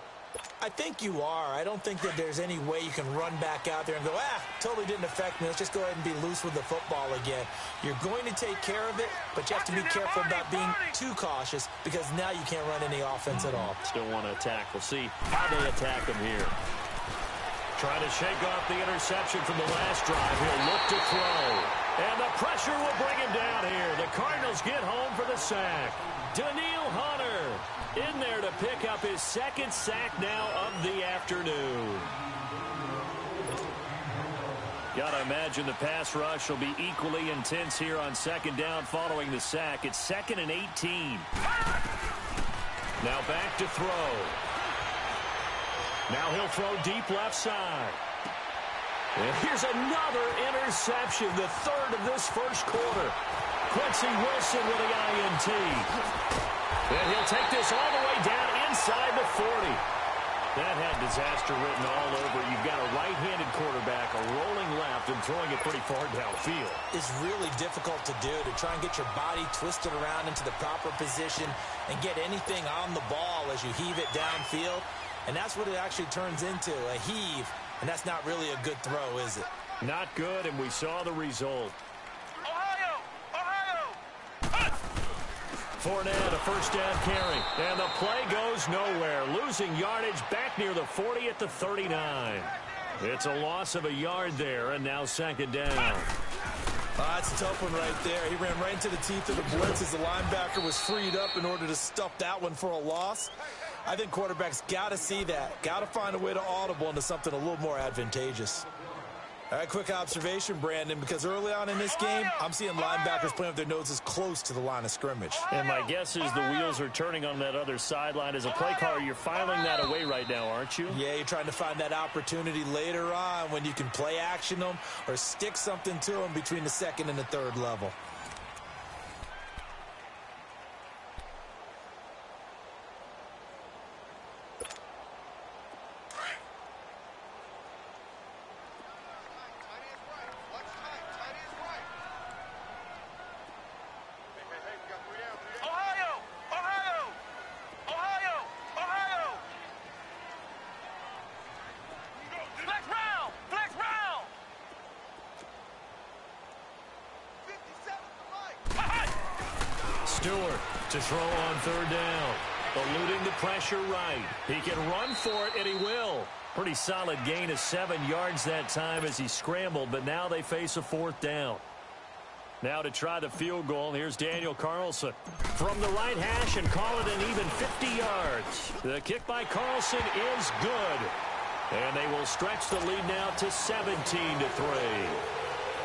I think you are. I don't think that there's any way you can run back out there and go, totally didn't affect me. Let's just go ahead and be loose with the football again. You're going to take care of it, but you have to be careful about being too cautious because now you can't run any offense at all. Still want to attack. We'll see how they attack him here. Trying to shake off the interception from the last drive. He'll look to throw. And the pressure will bring him down here. The Cardinals get home for the sack. Danielle Hunter in there to pick up his 2nd sack now of the afternoon. Gotta imagine the pass rush will be equally intense here on 2nd down following the sack. It's 2nd and 18. Now back to throw. Now he'll throw deep left side. And here's another interception, the 3rd of this first quarter. Quincy Wilson with the INT. And he'll take this all the way down inside the 40. That had disaster written all over. You've got a right-handed quarterback, a rolling left, and throwing it pretty far downfield. It's really difficult to do, to try and get your body twisted around into the proper position and get anything on the ball as you heave it downfield. And that's what it actually turns into, a heave. And that's not really a good throw, is it? Not good, and we saw the result. Fournette, a first down carry. And the play goes nowhere. Losing yardage back near the 40 at the 39. It's a loss of a yard there, and now 2nd down. That's a tough one right there. He ran right into the teeth of the blitz as the linebacker was freed up in order to stuff that one for a loss. I think quarterbacks got to see that. Got to find a way to audible into something a little more advantageous. All right, quick observation, Brandon, because early on in this game, I'm seeing linebackers playing with their noses close to the line of scrimmage. And my guess is the wheels are turning on that other sideline. As a play caller, you're filing that away right now, aren't you? Yeah, you're trying to find that opportunity later on when you can play action them or stick something to them between the 2nd and the 3rd level. Watch time. Stewart to throw on third down. Eluding the pressure right. He can run for it, and he will. Pretty solid gain of 7 yards that time as he scrambled, but now they face a fourth down. Now to try the field goal, here's Daniel Carlson from the right hash and call it an even 50 yards. The kick by Carlson is good. And they will stretch the lead now to 17-3.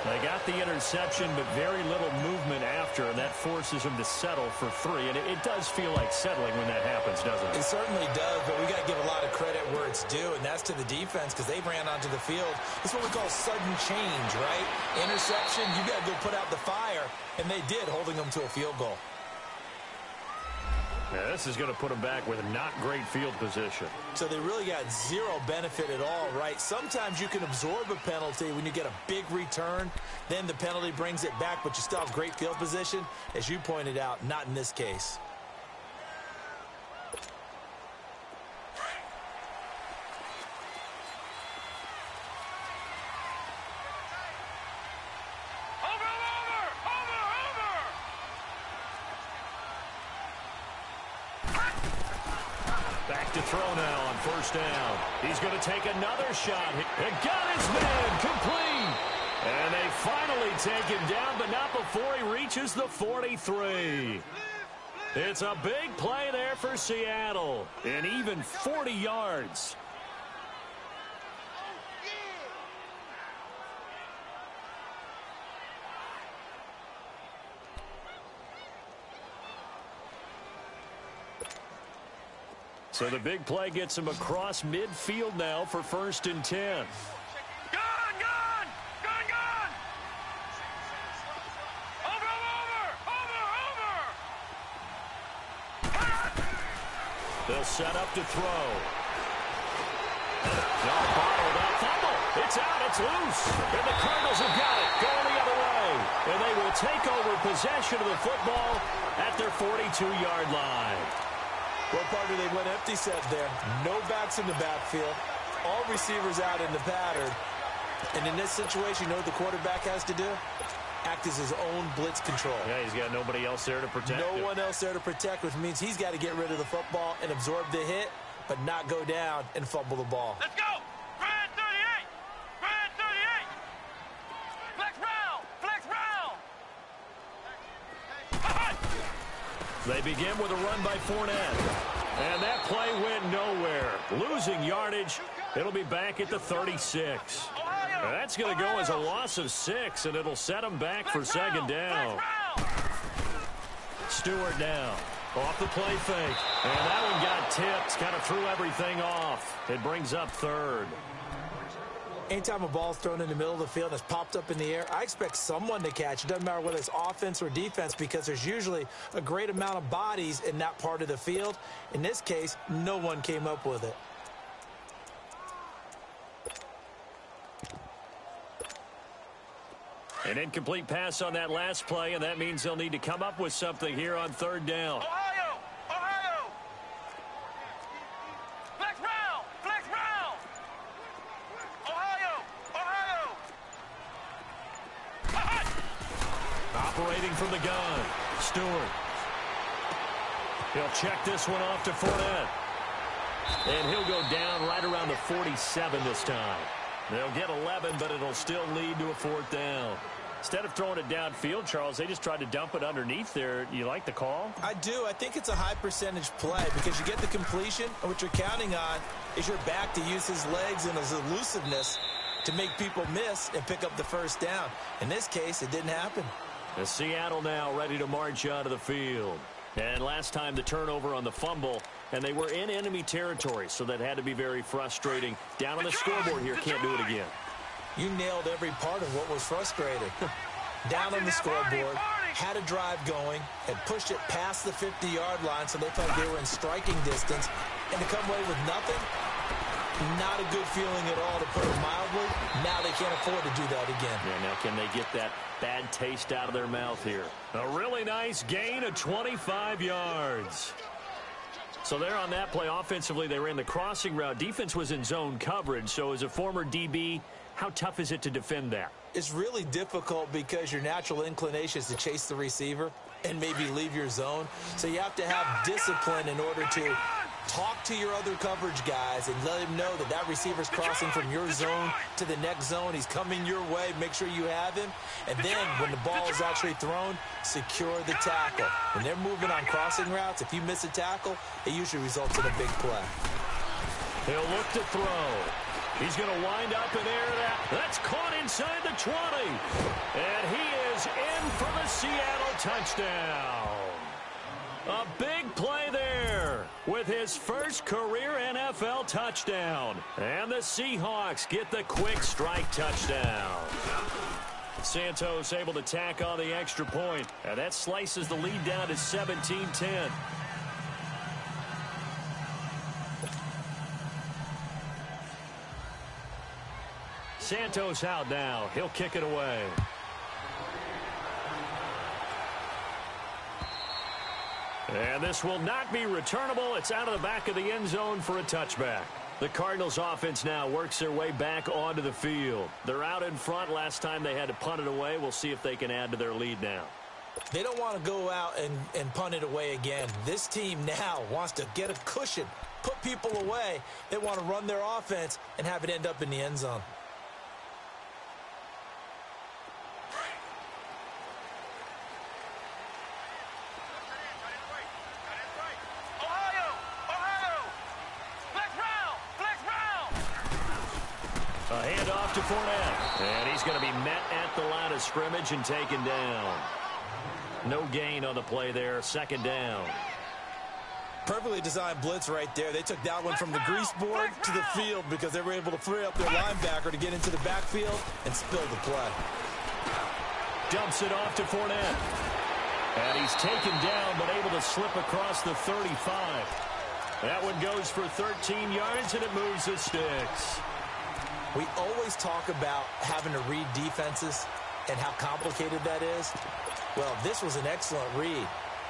They got the interception, but very little movement after, and that forces them to settle for 3. And it does feel like settling when that happens, doesn't it? It certainly does, but we got to give a lot of credit where it's due, and that's to the defense because they ran onto the field. It's what we call sudden change, right? Interception, you got to go put out the fire, and they did, holding them to a field goal. Yeah, this is going to put them back with not great field position. So they really got zero benefit at all, right? Sometimes you can absorb a penalty when you get a big return. Then the penalty brings it back, but you still have great field position. As you pointed out, not in this case. Back to throw now on first down. He's going to take another shot. It got his man complete. And they finally take him down, but not before he reaches the 43. It's a big play there for Seattle. And even 40 yards. So the big play gets him across midfield now for 1st and 10. They'll set up to throw. No, bottled up. Fumble. It's out. It's loose. And the Cardinals have got it. Going the other way. And they will take over possession of the football at their 42-yard line. Well, partner, they went empty set there. No backs in the backfield. All receivers out in the pattern. And in this situation, you know what the quarterback has to do? Act as his own blitz control. Yeah, he's got nobody else there to protect him. No one else there to protect, which means he's got to get rid of the football and absorb the hit, but not go down and fumble the ball. Let's go! Brad 38! Brad 38! Flex round! Flex round! They begin with a run by Fournette. And that play went nowhere. Losing yardage. It'll be back at the 36. Now that's going to go as a loss of 6, and it'll set them back for 2nd down. Stewart now. Off the play fake. And that one got tipped. Kind of threw everything off. It brings up 3rd. Anytime a ball's thrown in the middle of the field and it's popped up in the air, I expect someone to catch. It doesn't matter whether it's offense or defense because there's usually a great amount of bodies in that part of the field. In this case, no one came up with it. An incomplete pass on that last play, and that means they'll need to come up with something here on 3rd down. Ohio! Ohio! Flex round! Flex round! Ohio! Ohio! Operating from the gun. Stewart. He'll check this one off to Fournette. And he'll go down right around the 47 this time. They'll get 11, but it'll still lead to a 4th down. Instead of throwing it downfield, Charles, they just tried to dump it underneath there. You like the call? I do. I think it's a high percentage play because you get the completion, and what you're counting on is your back to use his legs and his elusiveness to make people miss and pick up the 1st down. In this case, it didn't happen. The Seattle now ready to march out of the field. And last time the turnover on the fumble, and they were in enemy territory, so that had to be very frustrating. Down on the scoreboard here, can't do it again. You nailed every part of what was frustrating. Down on the scoreboard, had a drive going, had pushed it past the 50-yard line, so they felt they were in striking distance, and to come away with nothing, not a good feeling at all, to put it mildly. Now they can't afford to do that again. Yeah, now can they get that bad taste out of their mouth here? A really nice gain of 25 yards. So there on that play, offensively, they ran the crossing route. Defense was in zone coverage, so as a former DB, how tough is it to defend that? It's really difficult because your natural inclination is to chase the receiver. and maybe leave your zone. So you have to have discipline in order to talk to your other coverage guys and let him know that that receiver's crossing from your zone to the next zone. He's coming your way. Make sure you have him. And then when the ball is actually thrown, secure the tackle. When they're moving on crossing routes, if you miss a tackle, it usually results in a big play. He'll look to throw. He's going to wind up in air. That's caught inside the 20. And he is in for the Seattle touchdown. A big play there with his first career NFL touchdown. And the Seahawks get the quick strike touchdown. Santos able to tack on the extra point. And that slices the lead down to 17-10. Santos out now. He'll kick it away. And this will not be returnable. It's out of the back of the end zone for a touchback. The Cardinals offense now works their way back onto the field. They're out in front. Last time they had to punt it away. We'll see if they can add to their lead now. They don't want to go out and punt it away again. This team now wants to get a cushion, put people away. They want to run their offense and have it end up in the end zone. A handoff to Fournette. And he's going to be met at the line of scrimmage and taken down. No gain on the play there. Second down. Perfectly designed blitz right there. They took that one from the grease board to the field because they were able to free up their linebacker to get into the backfield and spill the play. Dumps it off to Fournette. And he's taken down but able to slip across the 35. That one goes for 13 yards and it moves the sticks. We always talk about having to read defenses and how complicated that is. Well, this was an excellent read.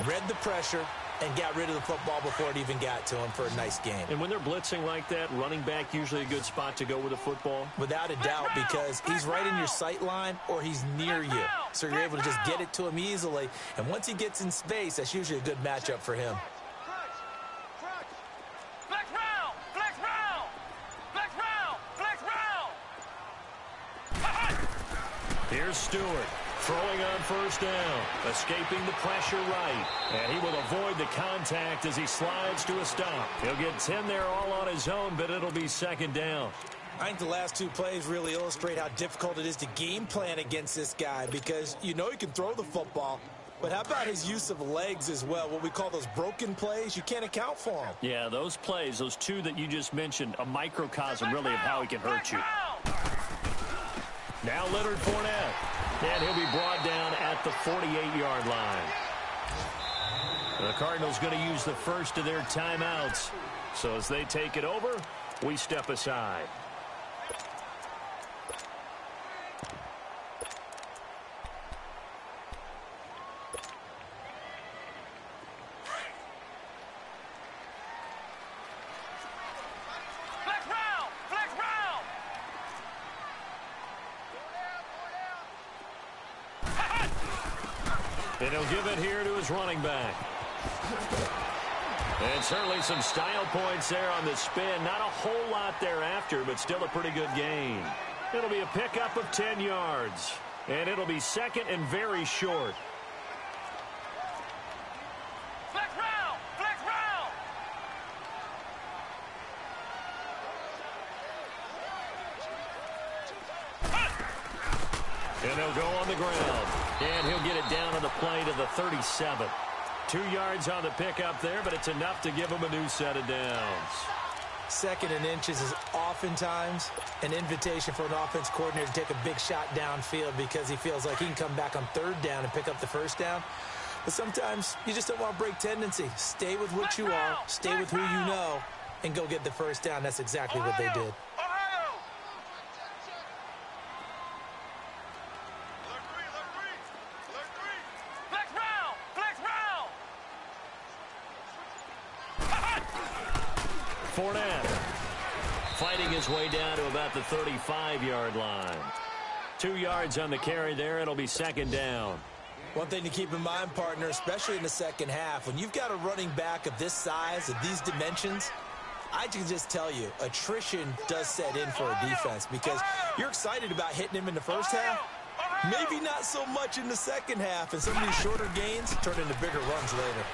Read the pressure and got rid of the football before it even got to him for a nice game. And when they're blitzing like that, running back usually a good spot to go with the football? Without a doubt, because he's right in your sight line or he's near you. So you're able to just get it to him easily. And once he gets in space, that's usually a good matchup for him. Here's Stewart throwing on first down, escaping the pressure right, and he will avoid the contact as he slides to a stop. He'll get 10 there all on his own, but it'll be second down. I think the last two plays really illustrate how difficult it is to game plan against this guy because you know he can throw the football, but how about his use of legs as well, what we call those broken plays? You can't account for them. Yeah, those plays, those two that you just mentioned, a microcosm really of how he can hurt you. Now Leonard Fournette, and he'll be brought down at the 48-yard line. The Cardinals going to use the first of their timeouts. So as they take it over, we step aside. And he'll give it here to his running back. And certainly some style points there on the spin. Not a whole lot thereafter, but still a pretty good gain. It'll be a pickup of 10 yards. And it'll be second and very short. Flex round! Flex round! And they'll go on the ground. And he'll get it down on the play to the 37. 2 yards on the pickup there, but it's enough to give him a new set of downs. Second and inches is oftentimes an invitation for an offense coordinator to take a big shot downfield because he feels like he can come back on third down and pick up the first down. But sometimes you just don't want to break tendency. Stay with what you are, stay with who you know, and go get the first down. That's exactly what they did. Fournette fighting his way down to about the 35-yard line. 2 yards on the carry there. It'll be second down. One thing to keep in mind, partner, especially in the second half, when you've got a running back of this size, of these dimensions, I can just tell you, attrition does set in for a defense because you're excited about hitting him in the first half. Maybe not so much in the second half, and some of these shorter gains turn into bigger runs later.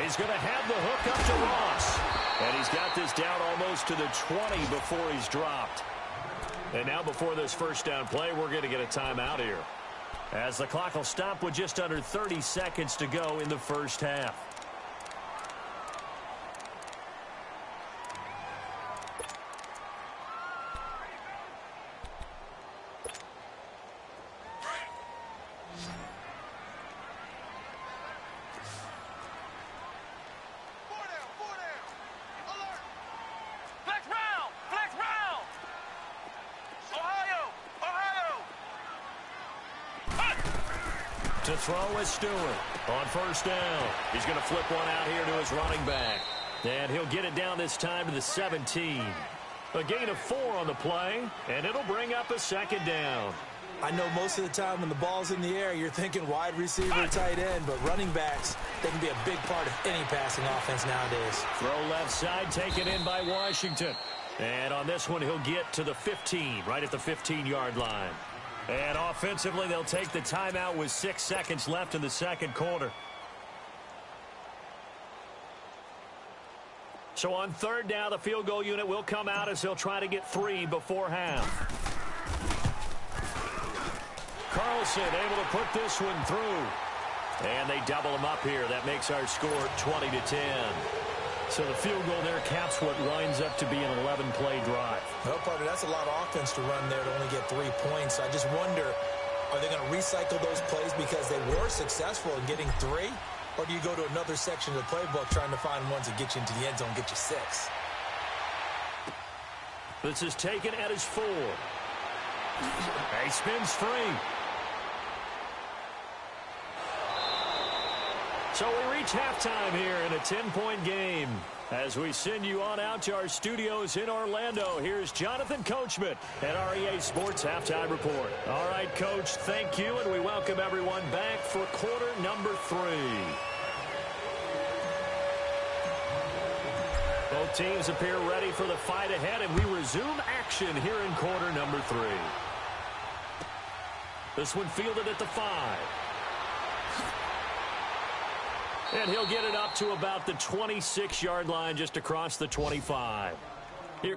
He's going to have the hook up to Ross. And he's got this down almost to the 20 before he's dropped. And now before this first down play, we're going to get a timeout here, as the clock will stop with just under 30 seconds to go in the first half. To throw is Stewart on first down. He's going to flip one out here to his running back. And he'll get it down this time to the 17. A gain of 4 on the play, and it'll bring up a second down. I know most of the time when the ball's in the air, you're thinking wide receiver, tight end, but running backs, they can be a big part of any passing offense nowadays. Throw left side, taken in by Washington. And on this one, he'll get to the 15, right at the 15-yard line. And offensively, they'll take the timeout with 6 seconds left in the second quarter. So on third down, the field goal unit will come out as they'll try to get 3 before half. Carlson able to put this one through. And they double him up here. That makes our score 20-10. So the field goal there caps what winds up to be an 11-play drive. Well, partner, that's a lot of offense to run there to only get 3 points. I just wonder, are they going to recycle those plays because they were successful in getting 3? Or do you go to another section of the playbook trying to find ones that get you into the end zone, get you 6? This is taken at his 4. He spins free. So we reach halftime here in a 10-point game. As we send you on out to our studios in Orlando, here's Jonathan Coachman at REA Sports Halftime Report. All right, Coach, thank you, and we welcome everyone back for quarter number 3. Both teams appear ready for the fight ahead, and we resume action here in quarter number 3. This one fielded at the 5. And he'll get it up to about the 26-yard line, just across the 25. Here.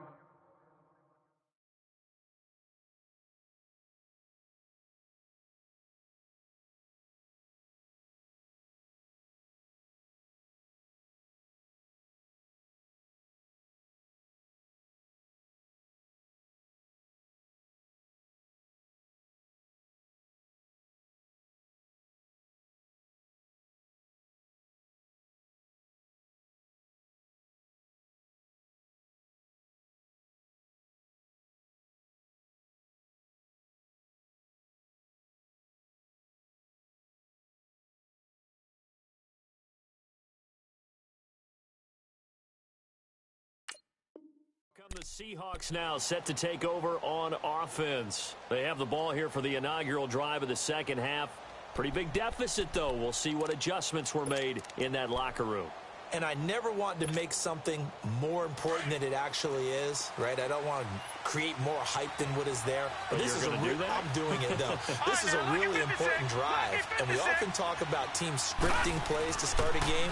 Come the Seahawks now, set to take over on offense. They have the ball here for the inaugural drive of the second half. Pretty big deficit, though. We'll see what adjustments were made in that locker room. And I never want to make something more important than it actually is, right? I don't want to create more hype than what is there. But this is I'm doing it, though. This is a really important drive. And we often talk about teams scripting plays to start a game.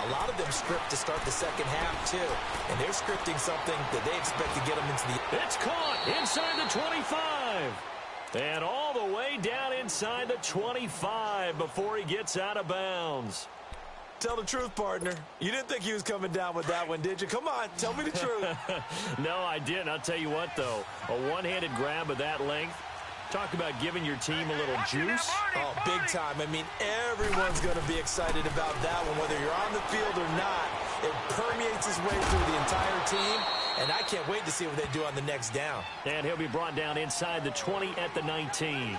A lot of them script to start the second half, too. And they're scripting something that they expect to get them into the... It's caught inside the 25. And all the way down inside the 25 before he gets out of bounds. Tell the truth, partner. You didn't think he was coming down with that one, did you? Come on, tell me the truth. No, I didn't. I'll tell you what, though. A one-handed grab of that length. Talk about giving your team a little juice. Oh, big time. I mean, everyone's going to be excited about that one, whether you're on the field or not. It permeates its way through the entire team, and I can't wait to see what they do on the next down. And he'll be brought down inside the 20 at the 19.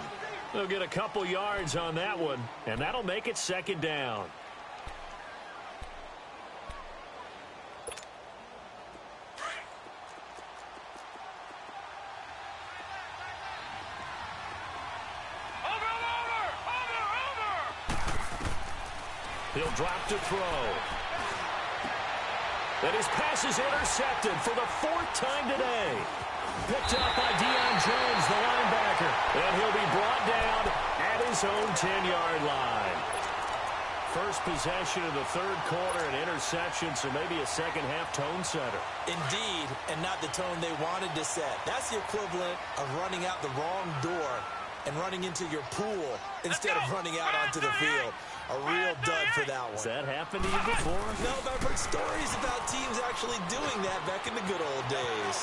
They'll get a couple yards on that one, and that'll make it second down. He'll drop to throw. And his pass is intercepted for the 4th time today. Picked up by Deion Jones, the linebacker. And he'll be brought down at his own 10-yard line. First possession of the 3rd quarter, an interception, so maybe a second-half tone setter. Indeed, and not the tone they wanted to set. That's the equivalent of running out the wrong door and running into your pool instead of running out onto the field. A real dud for that one. Has that happened to you before? No, but I've heard stories about teams actually doing that back in the good old days.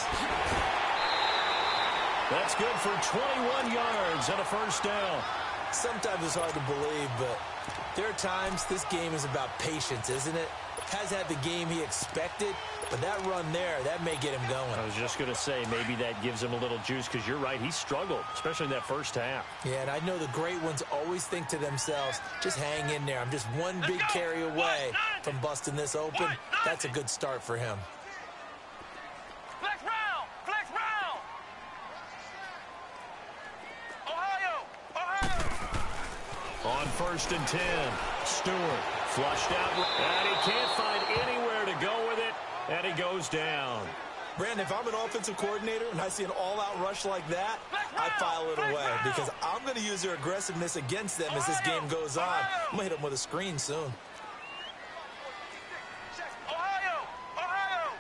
That's good for 21 yards and a first down. Sometimes it's hard to believe, but there are times this game is about patience, isn't it? Has had the game he expected, but that run there, that may get him going. I was just going to say, maybe that gives him a little juice, because you're right, he struggled, especially in that first half. Yeah, and I know the great ones always think to themselves, just hang in there. I'm just one big carry away from busting this open. That's a good start for him. Flex round! Flex round! Ohio! On 1st and 10, Stewart flushed out, and he can't find anywhere to go with it, and he goes down. Brandon, if I'm an offensive coordinator and I see an all-out rush like that, I file it away because I'm going to use their aggressiveness against them as this game goes on. I'm going to hit them with a screen soon. Ohio! Ohio!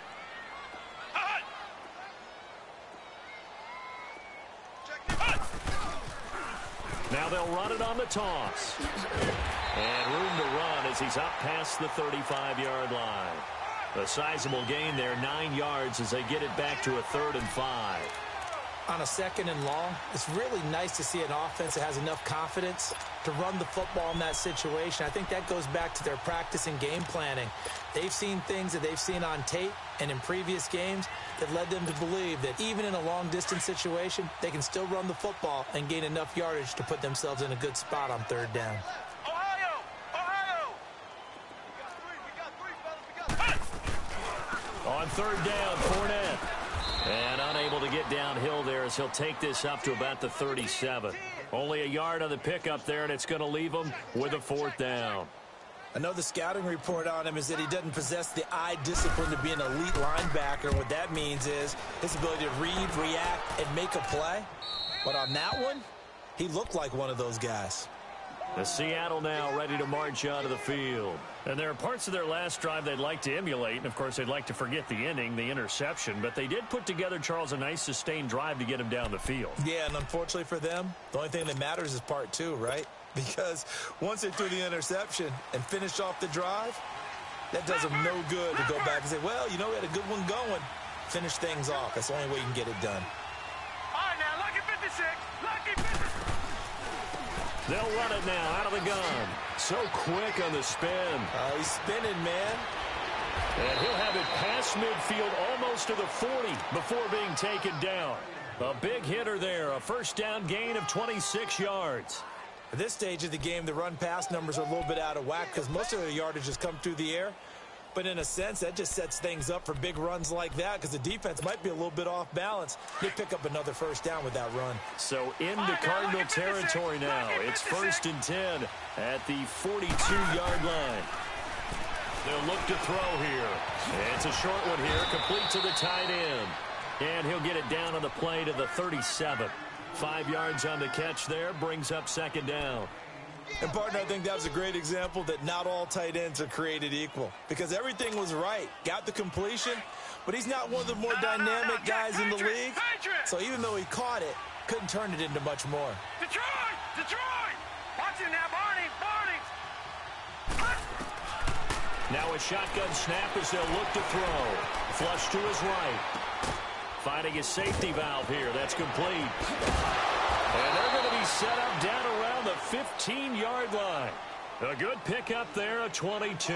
Now they'll run it on the toss. And room to run as he's up past the 35-yard line. A sizable gain there, 9 yards as they get it back to a 3rd and 5. On a 2nd and long, it's really nice to see an offense that has enough confidence to run the football in that situation. I think that goes back to their practice and game planning. They've seen things that they've seen on tape and in previous games that led them to believe that even in a long-distance situation, they can still run the football and gain enough yardage to put themselves in a good spot on 3rd down. Ohio! Ohio! We got 3, fellas. On 3rd down, Fournette. And unable to get downhill there as he'll take this up to about the 37. Only a yard on the pickup there, and it's going to leave him with a 4th down. Another scouting report on him is that he doesn't possess the eye discipline to be an elite linebacker. What that means is his ability to read, react, and make a play. But on that one, he looked like one of those guys. The Seattle now ready to march out of the field. And there are parts of their last drive they'd like to emulate. And, of course, they'd like to forget the ending, the interception. But they did put together, Charles, a nice sustained drive to get him down the field. Yeah, and unfortunately for them, the only thing that matters is part 2, right? Because once they threw the interception and finished off the drive, that does them no good to go back and say, well, you know, we had a good one going. Finish things off. That's the only way you can get it done. All right, now, lucky 56. Lucky 56. They'll run it now out of the gun. So quick on the spin. He's spinning, man. And he'll have it past midfield almost to the 40 before being taken down. A big hitter there. A 1st down gain of 26 yards. At this stage of the game, the run-pass numbers are a little bit out of whack because most of their yardage has come through the air. But in a sense, that just sets things up for big runs like that because the defense might be a little bit off balance. They pick up another 1st down with that run. So into Cardinal territory now. It's 1st and 10 at the 42-yard line. They'll look to throw here. It's a short one here, complete to the tight end. And he'll get it down on the play to the 37. 5 yards on the catch there, brings up 2nd down. And, partner, I think that was a great example that not all tight ends are created equal because everything was right. Got the completion, but he's not one of the more dynamic guys in the league. So even though he caught it, couldn't turn it into much more. Detroit! Detroit! Watch it now, Barney! Barney! Now a shotgun snap as they'll look to throw. Flush to his right. Finding his safety valve here. That's complete. And they're going to be set up down around the 15-yard line. A good pickup there, a 22.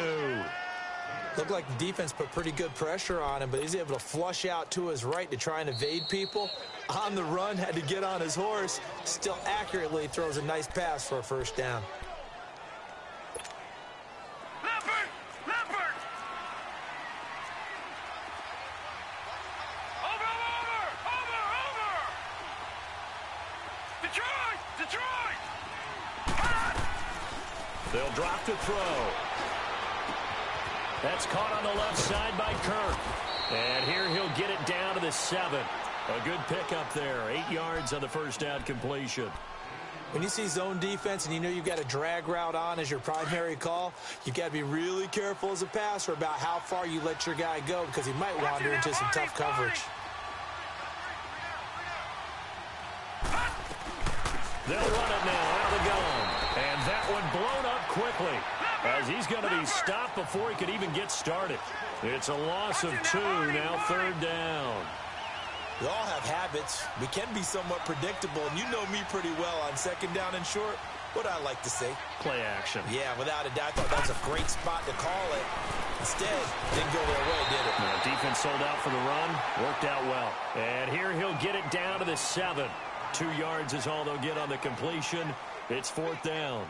Looked like the defense put pretty good pressure on him, but he's able to flush out to his right to try and evade people. On the run, had to get on his horse. Still accurately throws a nice pass for a 1st down. Leopard! Leopard! Over! Detroit! Detroit! They'll drop to throw. That's caught on the left side by Kirk. And here he'll get it down to the 7. A good pickup there. 8 yards on the first down completion. When you see zone defense and you know you've got a drag route on as your primary call, you've got to be really careful as a passer about how far you let your guy go because he might wander into some tough coverage. They'll run it now out of the gun. And that one blown up quickly as he's going to be stopped before he could even get started. It's a loss of 2, now 3rd down. We all have habits. We can be somewhat predictable, and you know me pretty well on 2nd down and short. What I like to say? Play action. Yeah, without a doubt, I thought that was a great spot to call it. Instead, didn't go their way, did it? Now, defense sold out for the run. Worked out well. And here he'll get it down to the 7. 2 yards is all they'll get on the completion. It's 4th down.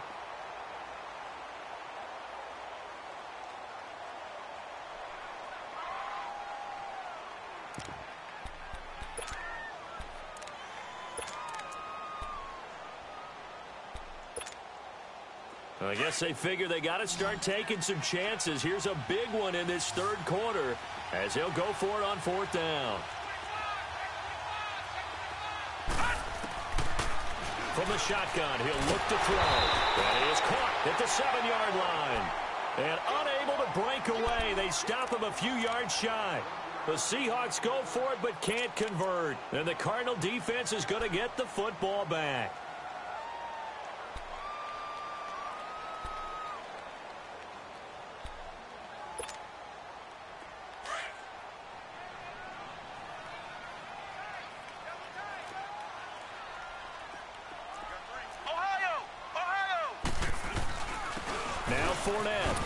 I guess they figure they got to start taking some chances. Here's a big one in this 3rd quarter as he'll go for it on 4th down. From the shotgun, he'll look to throw. And he is caught at the 7-yard line. And unable to break away, they stop him a few yards shy. The Seahawks go for it but can't convert. And the Cardinal defense is going to get the football back. Fournette.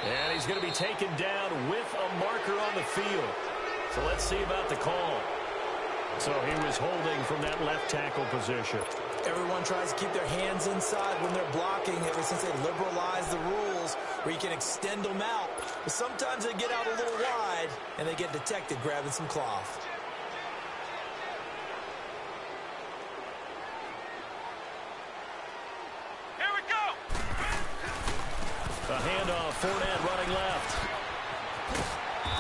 And he's going to be taken down with a marker on the field. So let's see about the call. So he was holding from that left tackle position. Everyone tries to keep their hands inside when they're blocking ever since they liberalized the rules where you can extend them out. But sometimes they get out a little wide and they get detected grabbing some cloth. A handoff, Fournette running left.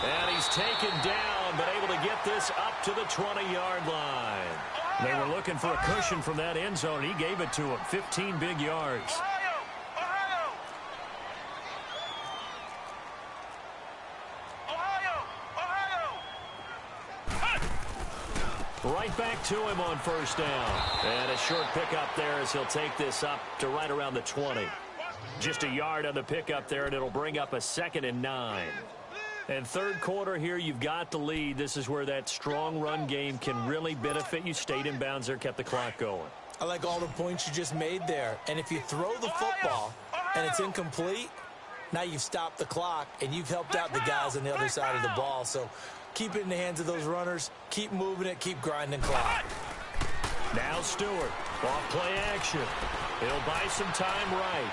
And he's taken down, but able to get this up to the 20-yard line. They were looking for a cushion from that end zone. He gave it to him, 15 big yards. Right back to him on 1st down. And a short pickup there as he'll take this up to right around the 20. Just a yard on the pickup there, and it'll bring up a 2nd and 9. And 3rd quarter here, you've got the lead. This is where that strong run game can really benefit you. Stayed in bounds there, kept the clock going. I like all the points you just made there. And if you throw the football and it's incomplete, now you've stopped the clock and you've helped out the guys on the other side of the ball. So keep it in the hands of those runners. Keep moving it. Keep grinding clock. Now Stewart, off play action. He'll buy some time right.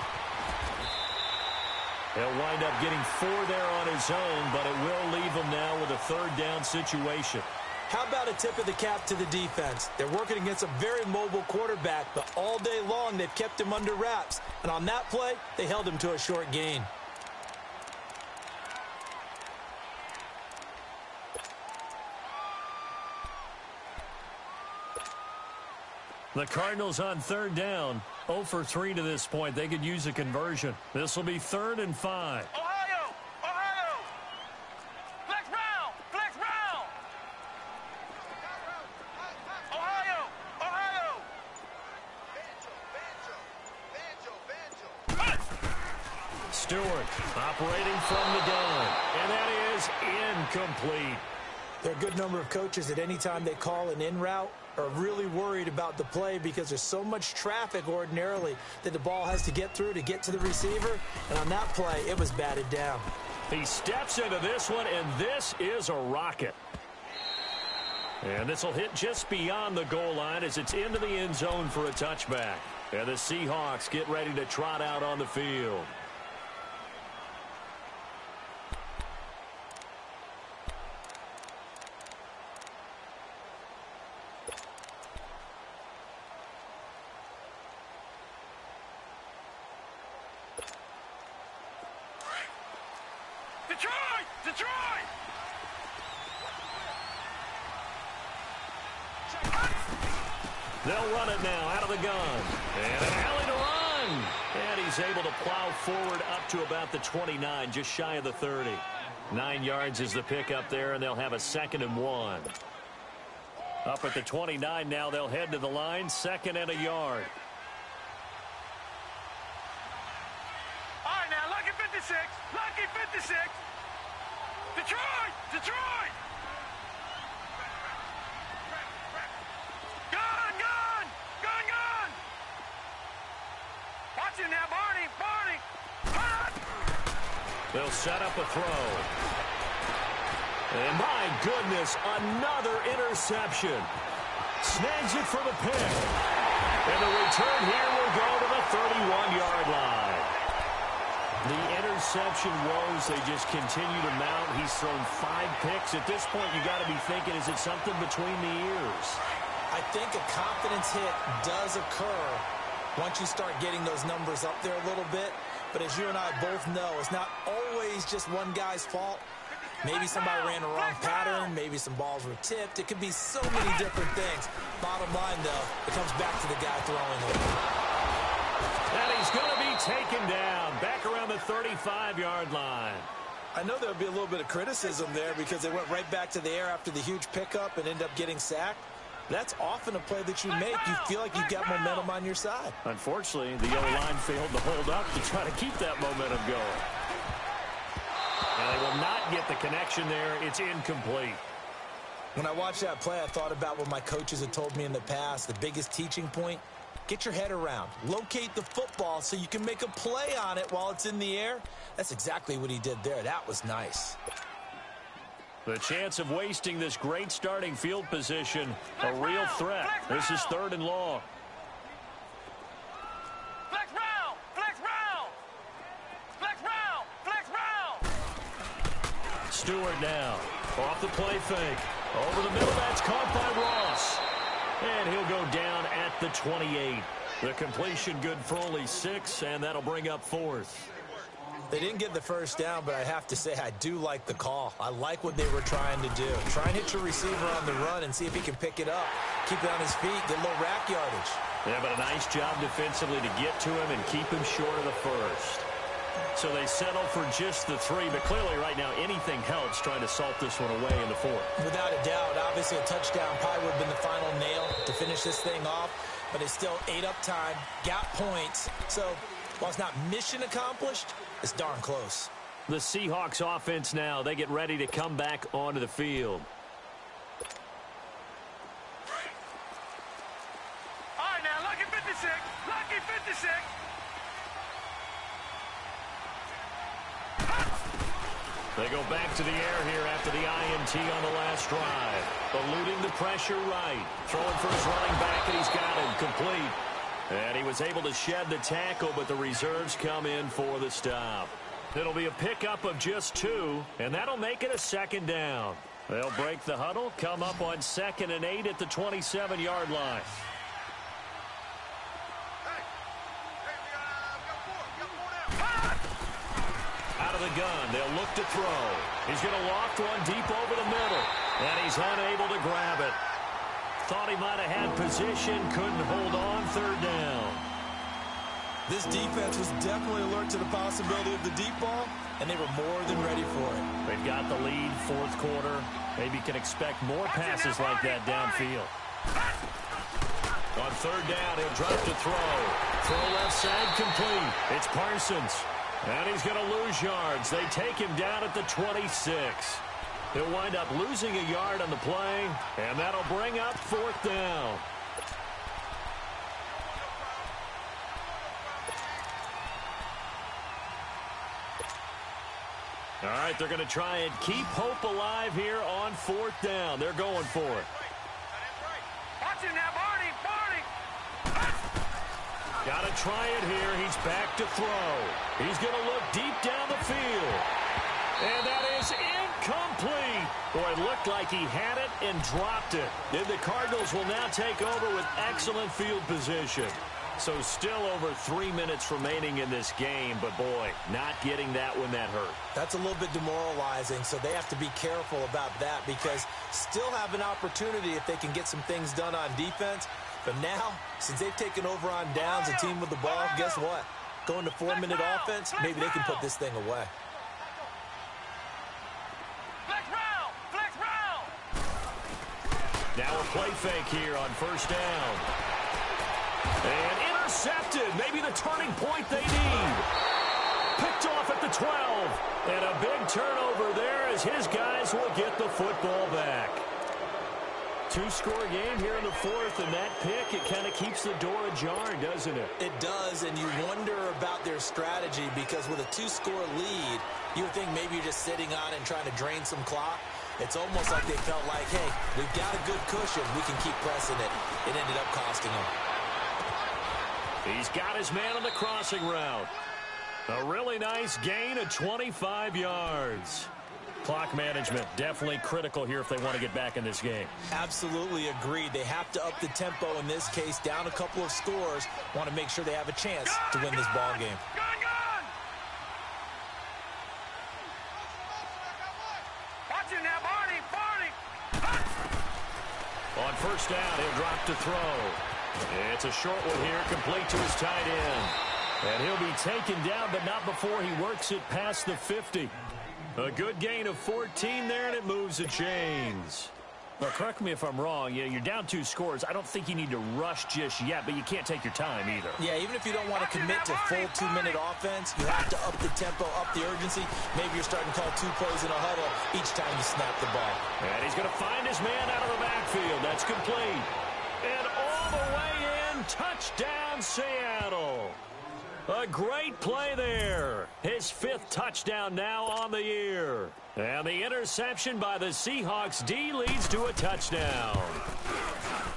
He'll wind up getting 4 there on his own, but it will leave him now with a 3rd down situation. How about a tip of the cap to the defense? They're working against a very mobile quarterback, but all day long they've kept him under wraps. And on that play, they held him to a short gain. The Cardinals on 3rd down, 0 for 3 to this point. They could use a conversion. This will be 3rd and 5. Ohio! Ohio! Flex round! Flex round! Ohio! Ohio! Banjo, banjo, banjo, banjo. Stewart operating from the gun. And that is incomplete. There are a good number of coaches that any time they call an in route are really worried about the play because there's so much traffic ordinarily that the ball has to get through to get to the receiver. And on that play, it was batted down. He steps into this one, and this is a rocket. And this will hit just beyond the goal line as it's into the end zone for a touchback. And the Seahawks get ready to trot out on the field. Detroit! Detroit! They'll run it now out of the gun. And an alley to run. And he's able to plow forward up to about the 29, just shy of the 30. 9 yards is the pickup there, and they'll have a 2nd and 1. Up at the 29 now, they'll head to the line, 2nd and a yard. All right, now, lucky 56. Lucky 56. Detroit! Detroit! Gun! Gun! Gun! Gun! Watch it now, Barney! Barney! Hot! They'll set up a throw. And my goodness, another interception. Snags it for the pick. And the return here will go to the 31-yard line. The interception woes, they just continue to mount. He's thrown 5 picks. At this point, you got to be thinking, is it something between the ears? I think a confidence hit does occur once you start getting those numbers up there a little bit. But as you and I both know, it's not always just one guy's fault. Maybe somebody ran the wrong pattern. Maybe some balls were tipped. It could be so many different things. Bottom line, though, it comes back to the guy throwing it. And he's going to be taken down back around the 35-yard line. I know there'll be a little bit of criticism there because they went right back to the air after the huge pickup and ended up getting sacked. That's often a play that you make. You feel like you've got momentum on your side. Unfortunately, the O-line failed to hold up to try to keep that momentum going. And they will not get the connection there. It's incomplete. When I watched that play, I thought about what my coaches had told me in the past. The biggest teaching point, get your head around. Locate the football so you can make a play on it while it's in the air. That's exactly what he did there. That was nice. The chance of wasting this great starting field position, a real threat. This is 3rd and long. Flex round! Flex round! Flex round! Flex round! Stewart now. Off the play fake. Over the middle. That's caught by Ross. And he'll go down at the 28. The completion good for only 6, and that'll bring up 4th. They didn't get the first down, but I have to say I do like the call. I like what they were trying to do. Try and hit your receiver on the run and see if he can pick it up. Keep it on his feet, get a little rack yardage. Yeah, but a nice job defensively to get to him and keep him short of the first. So they settle for just the 3, but clearly right now anything helps trying to salt this one away in the 4th. Without a doubt, obviously a touchdown probably would have been the final nail to finish this thing off, but it's still ate up time, got points. So while it's not mission accomplished, it's darn close. The Seahawks offense now, they get ready to come back onto the field. All right, now, lucky 56. Lucky 56. They go back to the air here after the INT on the last drive. Eluding the pressure right. Throwing for his running back, and he's got him complete. And he was able to shed the tackle, but the reserves come in for the stop. It'll be a pickup of just 2, and that'll make it a 2nd down. They'll break the huddle, come up on 2nd and 8 at the 27-yard line. Out of the gun, they'll look to throw. He's going to loft one deep over the middle, and he's unable to grab it. Thought he might have had position, couldn't hold on, 3rd down. This defense was definitely alert to the possibility of the deep ball, and they were more than ready for it. They've got the lead, 4th quarter. Maybe can expect more passes like that downfield. On 3rd down, he'll drop to throw. Throw left side complete. It's Parsons. And he's going to lose yards. They take him down at the 26. He'll wind up losing a yard on the play, and that'll bring up 4th down. All right, they're going to try and keep hope alive here on 4th down. They're going for it. Watch it now, Barney. Barney. Got to try it here. He's back to throw. He's going to look deep down the field. And that is incomplete. Boy, it looked like he had it and dropped it. And the Cardinals will now take over with excellent field position. So still over 3 minutes remaining in this game, but boy, not getting that one that hurt. That's a little bit demoralizing, so they have to be careful about that because still have an opportunity if they can get some things done on defense. But now, since they've taken over on downs, the team with the ball, guess what? Going to 4-minute offense, maybe they can put this thing away. Now a play fake here on first down. And intercepted. Maybe the turning point they need. Picked off at the 12. And a big turnover there as his guys will get the football back. Two-score game here in the fourth, and that pick, it kind of keeps the door ajar, doesn't it? It does, and you wonder about their strategy because with a two-score lead, you would think maybe you're just sitting on it and trying to drain some clock. It's almost like they felt like, hey, we've got a good cushion. We can keep pressing it. It ended up costing them. He's got his man on the crossing route. A really nice gain of 25 yards. Clock management definitely critical here if they want to get back in this game. Absolutely agreed. They have to up the tempo in this case, down a couple of scores. Want to make sure they have a chance to win this ball game. Watch it now, Barney. On first down, he'll drop to throw. It's a short one here, complete to his tight end. And he'll be taken down, but not before he works it past the 50. A good gain of 14 there, and it moves the chains. Well, correct me if I'm wrong. You're down 2 scores. I don't think you need to rush just yet, but you can't take your time either. Yeah, even if you don't want to commit to full 2-minute offense, you have to up the tempo, up the urgency. Maybe you're starting to call 2 plays in a huddle each time you snap the ball. And he's going to find his man out of the backfield. That's complete. And all the way in, touchdown Seattle. A great play there. His 5th touchdown now on the year. And the interception by the Seahawks D leads to a touchdown.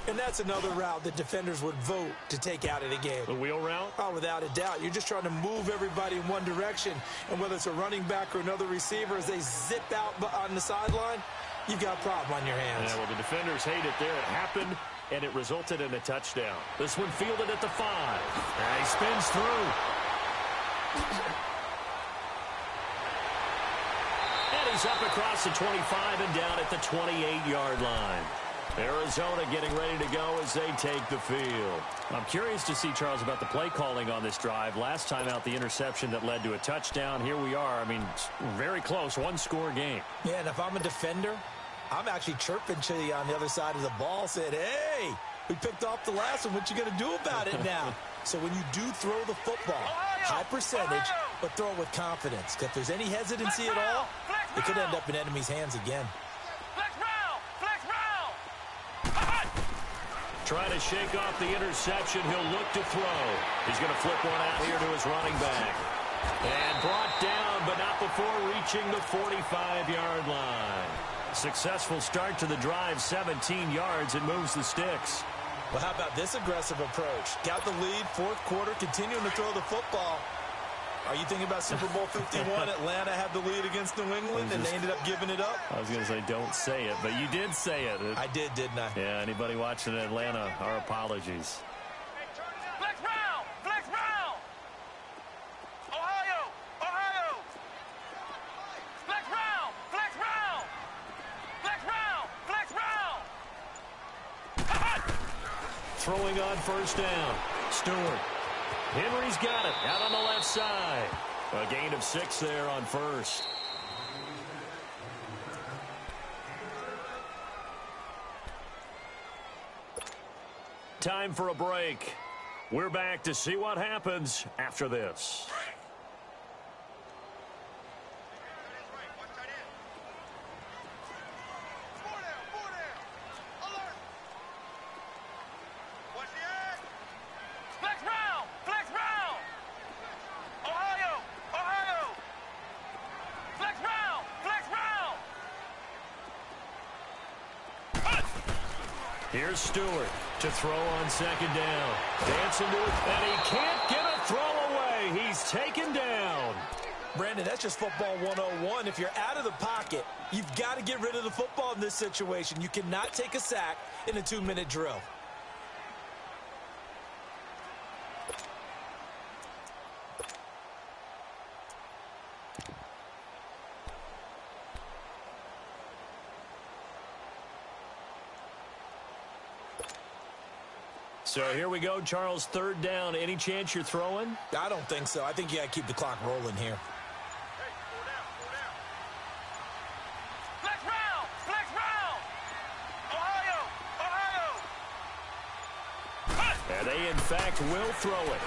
And that's another route that defenders would vote to take out of the game. The wheel route? Oh, without a doubt. You're just trying to move everybody in one direction. And whether it's a running back or another receiver, as they zip out on the sideline, you've got a problem on your hands. Yeah, well, the defenders hate it there. It happened, and it resulted in a touchdown. This one fielded at the 5. And he spins through. And he's up across the 25 and down at the 28-yard line. Arizona getting ready to go as they take the field. I'm curious to see, Charles, about the play calling on this drive. Last time out, the interception that led to a touchdown. Here we are. I mean, very close, 1-score game. Yeah, and if I'm a defender, I'm actually chirping to you on the other side of the ball, said, hey, we picked off the last one. What you going to do about it now? So when you do throw the football, high percentage, but throw it with confidence. Because if there's any hesitancy at all, it could end up in enemy's hands again. Trying to shake off the interception. He'll look to throw. He's going to flip one out here to his running back. And brought down, but not before reaching the 45-yard line. Successful start to the drive, 17 yards. It moves the sticks. Well, how about this aggressive approach? Got the lead, 4th quarter, continuing to throw the football. Are you thinking about Super Bowl 51? Atlanta had the lead against New England, and they ended up giving it up? I was going to say, don't say it, but you did say it. I did, didn't I? Yeah, anybody watching in Atlanta, our apologies. Flex round! Ohio! Flex round! Throwing on first down. Stewart. Henry's got it out on the left side. A gain of 6 there on first. Time for a break. We're back to see what happens after this. Here's Stewart to throw on second down. Dancing to it, and he can't get a throw away. He's taken down. Brandon, that's just football 101. If you're out of the pocket, you've got to get rid of the football in this situation. You cannot take a sack in a 2-minute drill. So here we go, Charles, third down. Any chance you're throwing? I don't think so. I think you got to keep the clock rolling here. Hey, slow down, slow down. Flex round, flex round. Ohio. And they, in fact, will throw it.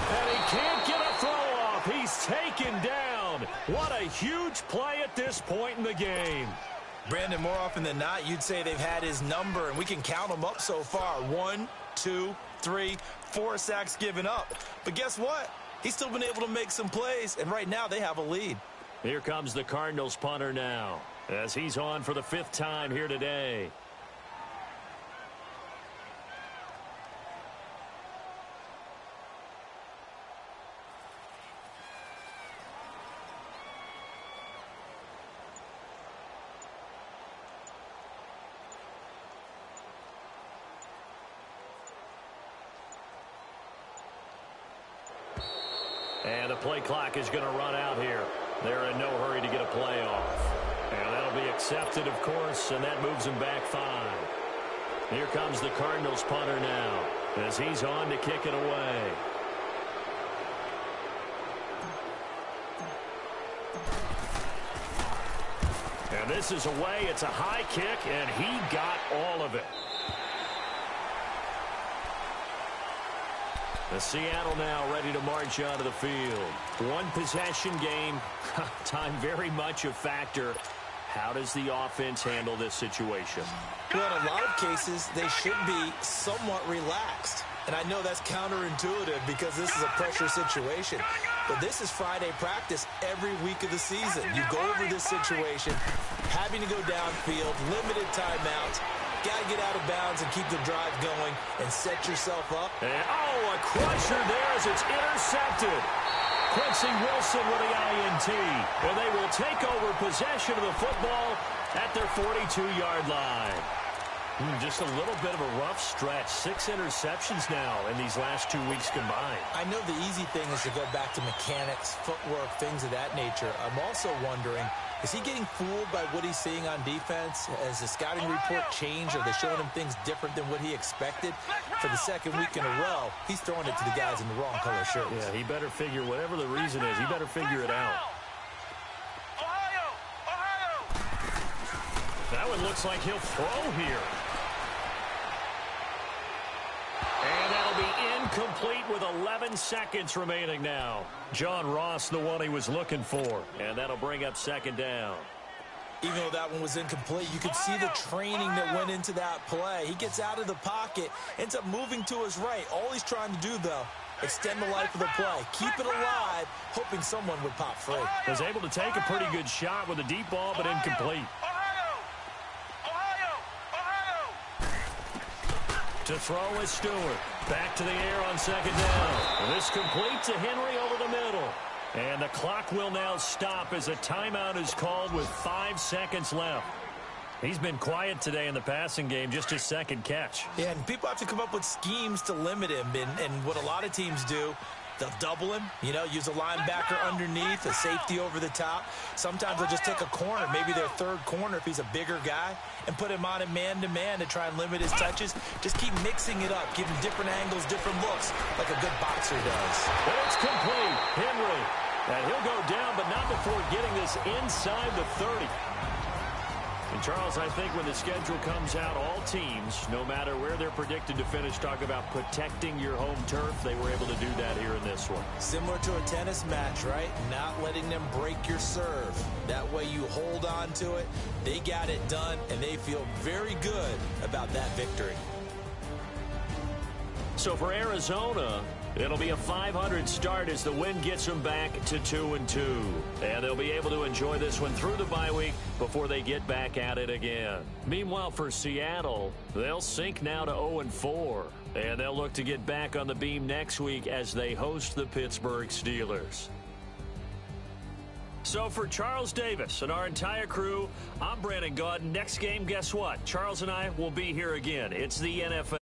And he can't get a throw off. He's taken down. What a huge play at this point in the game. Brandon, more often than not, you'd say they've had his number, and we can count them up so far. 1, 2, 3, 4 sacks given up. But guess what? He's still been able to make some plays, and right now they have a lead. Here comes the Cardinals punter now, as he's on for the 5th time here today. And the play clock is going to run out here. They're in no hurry to get a play off. And that'll be accepted, of course, and that moves them back 5. Here comes the Cardinals punter now, as he's on to kick it away. And this is away. It's a high kick, and he got all of it. The Seattle now ready to march onto the field. One possession game. Time very much a factor. How does the offense handle this situation? Well, in a lot of cases, they should be somewhat relaxed. And I know that's counterintuitive because this is a pressure situation. But this is Friday practice every week of the season. You go over this situation, having to go downfield, limited timeouts. Got to get out of bounds and keep the drive going and set yourself up. And, a crusher there as it's intercepted. Quincy Wilson with the INT. And they will take over possession of the football at their 42-yard line. Just a little bit of a rough stretch. 6 interceptions now in these last 2 weeks combined. I know the easy thing is to go back to mechanics, footwork, things of that nature. I'm also wondering, is he getting fooled by what he's seeing on defense? Has the scouting report changed? Are they showing him things different than what he expected? For the second week in a row, he's throwing it to the guys in the wrong color shirts. Yeah, he better figure, whatever the reason is, he better figure it out. That one looks like he'll throw here. And that'll be incomplete with 11 seconds remaining now. John Ross, the one he was looking for. And that'll bring up 2nd down. Even though that one was incomplete, you could see the training that went into that play. He gets out of the pocket, ends up moving to his right. All he's trying to do, though, extend the life of the play. Keep it alive, hoping someone would pop free. Was able to take a pretty good shot with a deep ball, but incomplete. To throw is Stewart. Back to the air on 2nd down. This complete to Henry over the middle. And the clock will now stop as a timeout is called with 5 seconds left. He's been quiet today in the passing game, just his 2nd catch. Yeah, and people have to come up with schemes to limit him. And what a lot of teams do, they'll double him, use a linebacker underneath, a safety over the top. Sometimes they'll just take a corner, maybe their 3rd corner if he's a bigger guy, and put him on a man-to-man to try and limit his touches. Just keep mixing it up, give him different angles, different looks, like a good boxer does. But it's complete. Henry. And he'll go down, but not before getting this inside the 30. And, Charles, I think when the schedule comes out, all teams, no matter where they're predicted to finish, talk about protecting your home turf. They were able to do that here in this one. Similar to a tennis match, right? Not letting them break your serve. That way you hold on to it. They got it done, and they feel very good about that victory. So for Arizona, it'll be a 500 start as the win gets them back to 2-2. And they'll be able to enjoy this one through the bye week before they get back at it again. Meanwhile, for Seattle, they'll sink now to 0-4. And they'll look to get back on the beam next week as they host the Pittsburgh Steelers. So for Charles Davis and our entire crew, I'm Brandon Gaudin. Next game, guess what? Charles and I will be here again. It's the NFL.